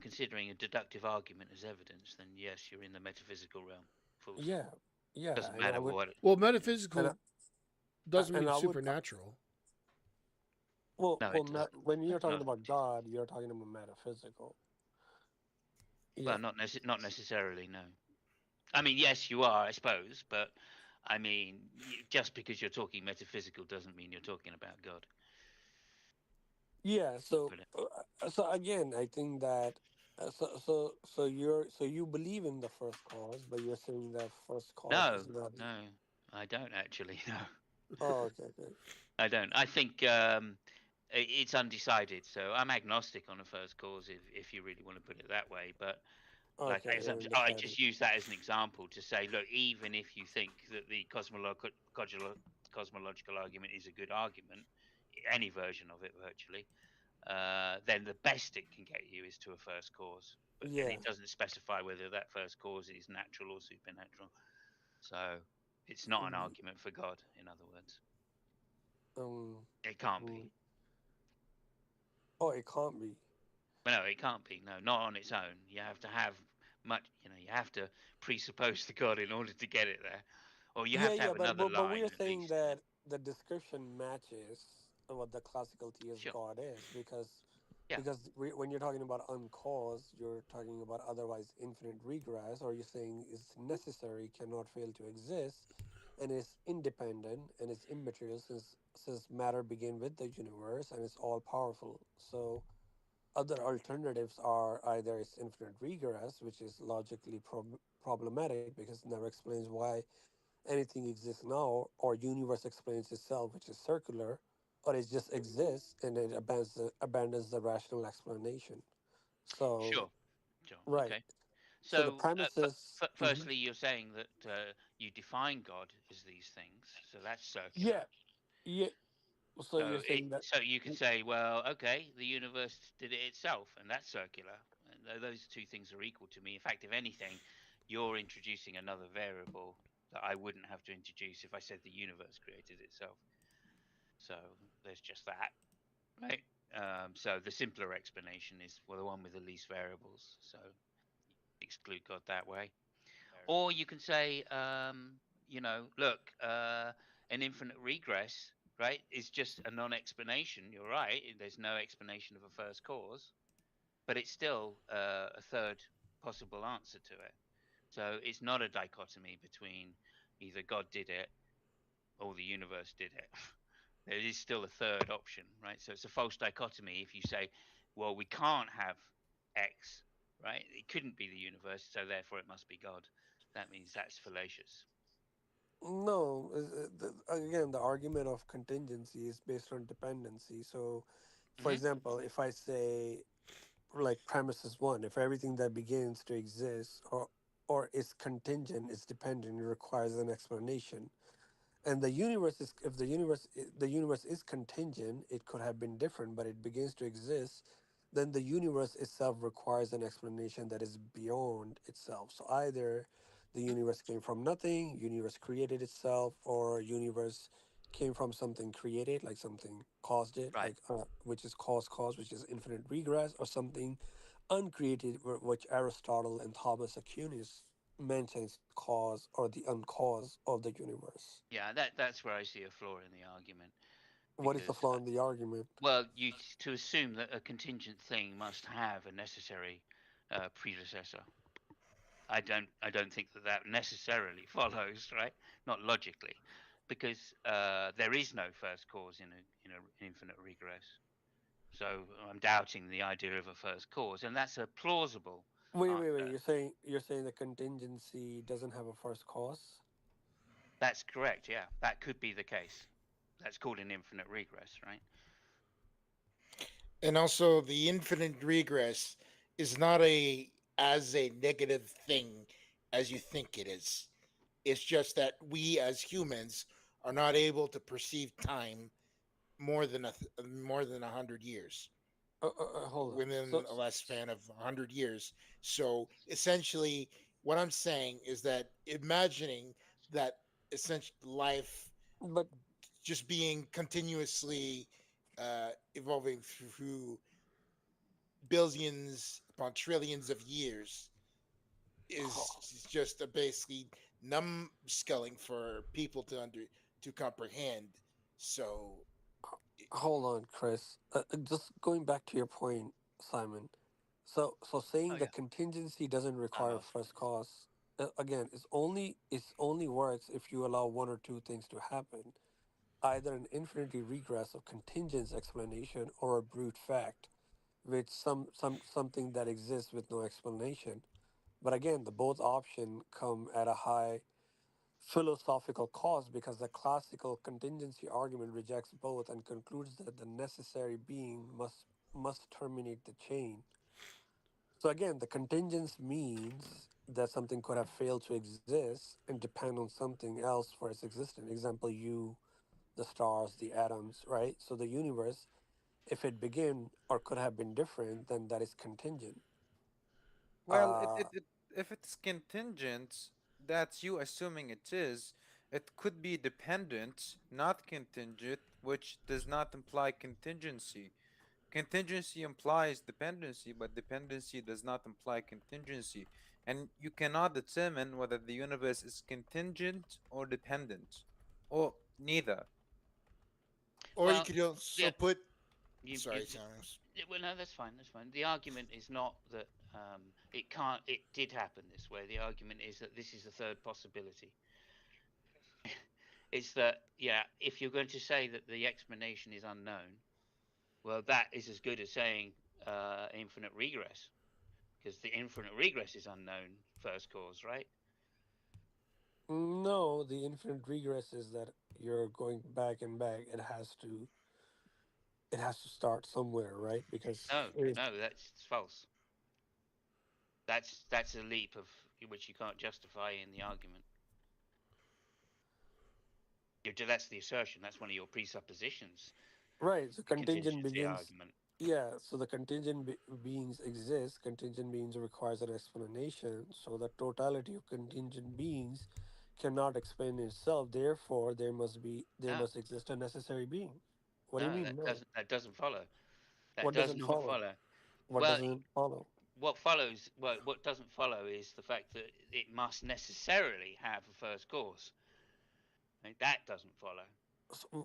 considering a deductive argument as evidence, then yes, you're in the metaphysical realm. Full stop. Yeah, yeah, Doesn't and I matter would, what. Well, Yeah. and metaphysical doesn't mean and I would, supernatural. No, it doesn't. when you're talking No. about God, you're talking about metaphysical. Well, Yeah, not necessarily. No. I mean, yes, you are, I suppose, but I mean, just because you're talking metaphysical doesn't mean you're talking about God. yeah. So, Put it. so again, I think that, so you believe in the first cause, but you're saying that first cause No, is not. no, I don't actually. No, Oh, okay, okay, I don't. I think it's undecided. So I'm agnostic on a first cause, if you really want to put it that way. But like okay. as You're I undecided. just use that as an example to say, look, even if you think that the cosmological argument is a good argument, any version of it virtually, then the best it can get you is to a first cause. But and Yeah. it doesn't specify whether that first cause is natural or supernatural. So it's not an Mm, argument for God, in other words. Um. It can't be. mm. Oh, it can't be. Well, no, it can't be. No, not on its own. You have to have much. You have to presuppose the God in order to get it there, or you Yeah, have to yeah, have another but we line are at saying least. that the description matches what the classical theist Sure. God is, Yeah. when you're talking about uncaused, you're talking about otherwise infinite regress, or you're saying it's necessary, cannot fail to exist, and is independent and is immaterial since matter began with the universe and it's all powerful. So other alternatives are either it's infinite regress, which is logically problematic because it never explains why anything exists now, or universe explains itself, which is circular, or it just exists and it abandons the rational explanation. So Sure. Sure. right. Okay. So the So, premise is mhm. firstly, you're saying that you define God as these things, so that's circular. Yeah, yeah. So you're saying that So you could say, well, okay, the universe did it itself, and that's circular. And those two things are equal to me. In fact, if anything, you're introducing another variable that I wouldn't have to introduce if I said the universe created itself. So there's just that, right? So the simpler explanation is, well, the one with the least variables. So exclude God that way. Or you can say, look, an infinite regress, right, is just a non-explanation. You're right. There's no explanation of a first cause, but it's still a third possible answer to it. So it's not a dichotomy between either God did it or the universe did it. There is still a third option, right? So it's a false dichotomy if you say, well, we can't have X, right? It couldn't be the universe, so therefore it must be God. That means that's fallacious. no. Again, the argument of contingency is based on dependency. So, for Hmm. example, if I say like premises one, if everything that begins to exist or is contingent, is dependent, it requires an explanation. And the universe is, if the universe is contingent, it could have been different, but it begins to exist, then the universe itself requires an explanation that is beyond itself. So either the universe came from nothing, universe created itself, or universe came from something created, like something caused it, Right. like which is cause, which is infinite regress, or something uncreated, which Aristotle and Thomas Aquinas mentions cause or the uncause of the universe. Yeah, that's where I see a flaw in the argument What is the because, flaw in the argument? well, to assume that a contingent thing must have a necessary predecessor. I don't think that that necessarily follows, right? Not logically, because there is no first cause in an infinite regress. So I'm doubting the idea of a first cause, and that's a plausible Wait. answer. You're saying the contingency doesn't have a first cause? That's correct. Yeah, that could be the case. That's called an infinite regress, right? And also, the infinite regress is not a as a negative thing as you think it is. It's just that we as humans are not able to perceive time more than 100 years Hold on. within a last span of 100 years. So essentially, what I'm saying is that imagining that essentially life but just being continuously evolving through billions upon trillions of years is just a basically numbskulling for people to comprehend. So hold on, Chris. Just going back to your point, Simon. So Oh saying the yeah. contingency doesn't Oh require no. first cause. Again, it's only works if you allow one or two things to happen, either an infinity regress of contingent explanation or a brute fact, which something that exists with no explanation. But again, the both option come at a high philosophical cost because the classical contingency argument rejects both and concludes that the necessary being must terminate the chain. So again, the contingence means that something could have failed to exist and depend on something else for its existence. Example, you, the stars, the atoms, right? So the universe, if it began or could have been different, then that is contingent. Well, Uh, if it's contingent, that's you assuming it is. It could be dependent, not contingent, which does not imply contingency. Contingency implies dependency, but dependency does not imply contingency. And you cannot determine whether the universe is contingent or dependent, or neither. or you Well, could also yeah. put You sorry, Thomas. yeah, well, no, that's fine. That's fine. The argument is not that it can't. It did happen this way. The argument is that this is a third possibility. It's that, yeah, if you're going to say that the explanation is unknown, well, that is as good as saying infinite regress, because the infinite regress is unknown first cause, right? no, the infinite regress is that you're going back and back. It has to start somewhere, right? Because No, no, that's false. That's a leap of which you can't justify in the argument. That's the assertion. That's one of your presuppositions. right, so The contingent contingency begins. argument. Yeah, so the beings exist. Contingent beings requires an explanation. So the totality of contingent beings cannot explain itself. Therefore, there No, must exist a necessary being. What do you no, mean? No. that doesn't follow. That What does doesn't not follow? follow. What Well, doesn't follow? what follows? Well, what doesn't follow is the fact that it must necessarily have a first cause. Right? That doesn't follow.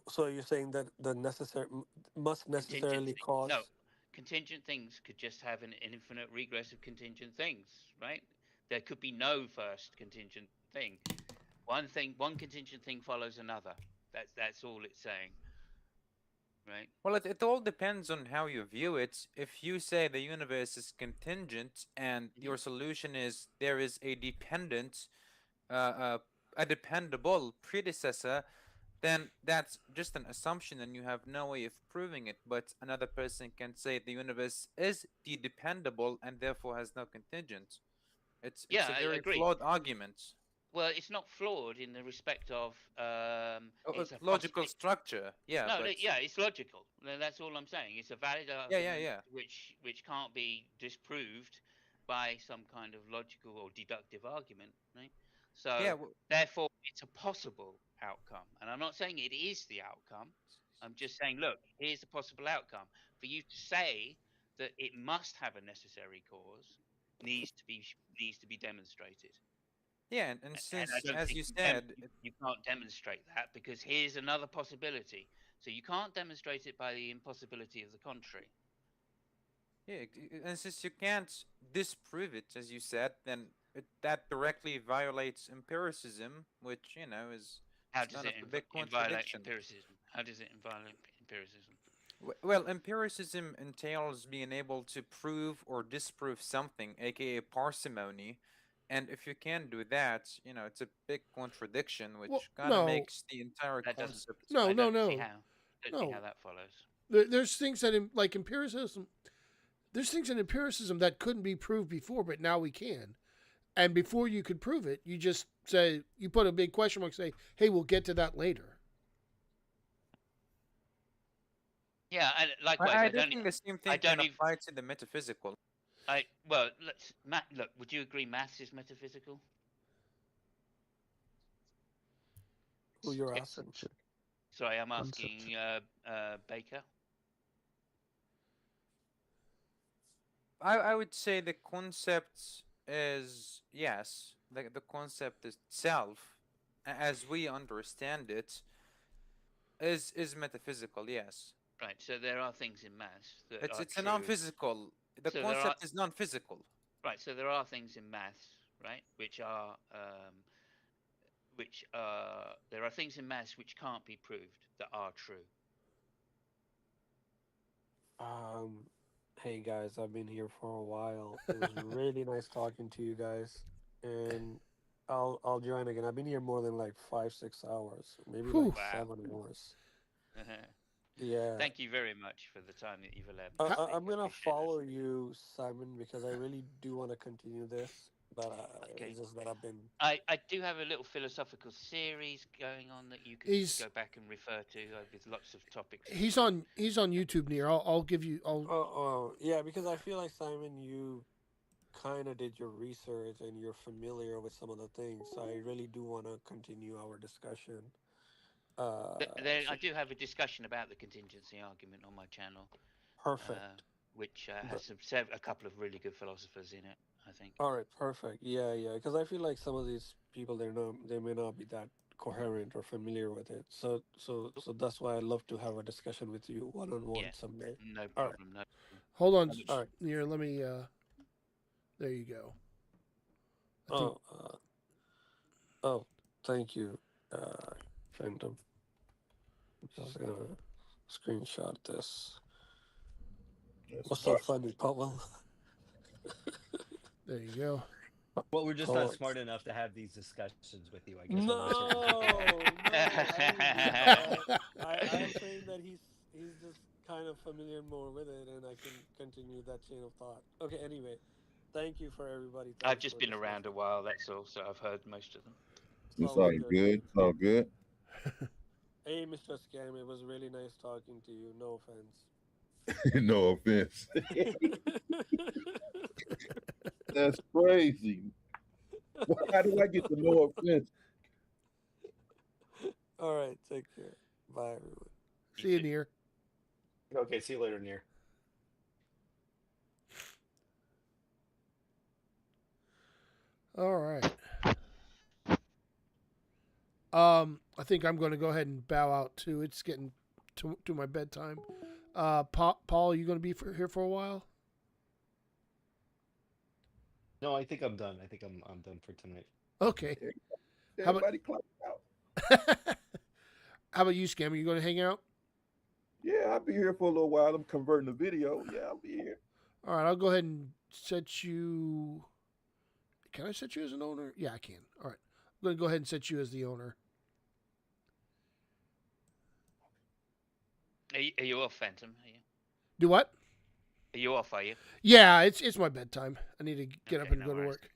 So you're saying that the necessary must Contingent necessarily no, cause. contingent things could just have an infinite regress of contingent things, right? There could be no first contingent thing. One contingent thing follows another. That's all it's saying, right? Well, it all depends on how you view it. If you say the universe is contingent and Mhm. your solution is there is uh, uh, a dependable predecessor, then that's just an assumption and you have no way of proving it. But another person can say the universe is the dependable and therefore has no contingent. It's Yeah, a I very agree. flawed argument. Well, it's not flawed in the respect of it's a Logical possibility. structure, yeah, No, but yeah, it's logical. That's all I'm saying. It's a valid yeah, argument yeah. which can't be disproved by some kind of logical or deductive argument, right? Yeah, So therefore, it's a possible outcome, and I'm not saying it is the outcome. I'm just saying, look, here's the possible outcome. For you to say that it must have a necessary cause needs to be demonstrated. yeah, and And I since, don't as think you said, you can't demonstrate that because here's another possibility. So you can't demonstrate it by the impossibility of the contrary. yeah, and since you can't disprove it, as you said, then that directly violates empiricism, which is How it's does kind it of a big violate contradiction. empiricism? How does it violate empiricism? Well, empiricism entails being able to prove or disprove something, aka parsimony. And if you can do that, it's a big contradiction, Well, which kind of no, makes the entire That doesn't. concept. no, I no, don't see no, how. Don't see how no. that follows. There's things that like empiricism. There's things in empiricism that couldn't be proved before, but now we can. And before you could prove it, you just say you put a big question mark. Say, hey, we'll get to that later. Yeah, and likewise, I I do don't. think the same I thing can don't even. apply to the metaphysical. Well, Matt. Look, would you agree maths is metaphysical? Who you're asking? Conceptual. Sorry, I'm asking Conceptual. Baker. I would say the concept is yes, the concept itself, as we understand it, is metaphysical. Yes, Right. So there are things in maths that it's are it's a true. non-physical. The So there are concept is non-physical. right. So there are things in maths, right, there are things in maths which can't be proved that are true. Um, hey guys, I've been here for a while. It was really nice talking to you guys, and I'll join again. I've been here more than like 5 6 hours, maybe like Whew. Wow. 7 hours. Yeah. Thank you very much for the time that you've allowed me to How, speak. I'm I gonna appreciate that. follow you, Simon, because I really do want to continue this, but Okay. it's just that I've been. I do have a little philosophical series going on that you can he's go back and refer to with lots of topics. he's on YouTube near. I'll give you. Yeah, because I feel like Simon, you kind of did your research and you're familiar with some of the things. So I really do want to continue our discussion. There, So I do have a discussion about the contingency argument on my channel, perfect. which But, has a couple of really good philosophers in it, I think. all right, perfect. Yeah, yeah. Because I feel like some of these people they may not be that coherent or familiar with it. So that's why I love to have a discussion with you one on one Yeah, someday. no All right, problem. No problem. Hold on, all right. near. Let me. There you go. I think Oh, thank you, Phantom. I'm just gonna screenshot this. That's What's so funny, Powell? there you go. Well, we're just Hold not on. smart enough to have these discussions with you. I guess No, only certain no, people are. I didn't mean that. I'm saying that he's just kind of familiar more with it, and I can continue that chain of thought. Okay, anyway, thank you for everybody. I've Thanks just for been around a discussing. while, that's all, so I've heard most of them. It's It's always all good, good. man. It's all good. Hey, Mr. Scam, it was really nice talking to you. No offense. No offense. That's crazy. How do I get the no offense? All right, take care. Bye, everyone. See you near. Okay, see you later, Near. All right. I think I'm going to go ahead and bow out too. It's getting to my bedtime. Paul, you going to be here for a while? No, I think I'm done. I think I'm done for tonight. Okay. How about Everybody clock out. how about you, Scam? Are you going to hang out? Yeah, I'll be here for a little while. I'm converting the video. Yeah, I'll be here. All right. I'll go ahead and set you. Can I set you as an owner? Yeah, I can. All right. I'm going to go ahead and set you as the owner. Are you off, Phantom? Are you? Do what? Are you off? Are you? Yeah, it's my bedtime. I need to get up Okay, and no go to worries. work.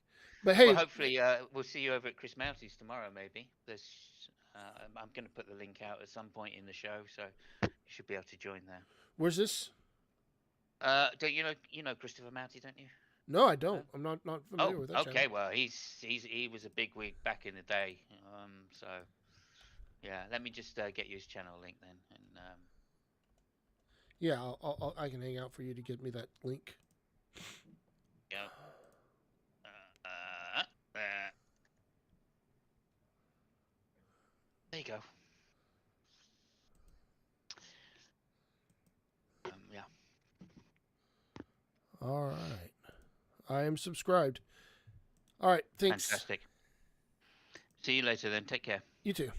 But hey, Well, hopefully, we'll see you over at Chris Mouty's tomorrow. Maybe I'm going to put the link out at some point in the show, so you should be able to join there. where's this? Don't you know Christopher Mouty, don't you? No, I don't. No? I'm not familiar with that Okay. channel. Well, he was a bigwig back in the day. So yeah, let me just get you his channel link then, and Yeah, I can hang out for you to get me that link. yeah. There you go. Yeah. All right. I am subscribed. All right. Thanks. Fantastic. See you later then. Take care. You too.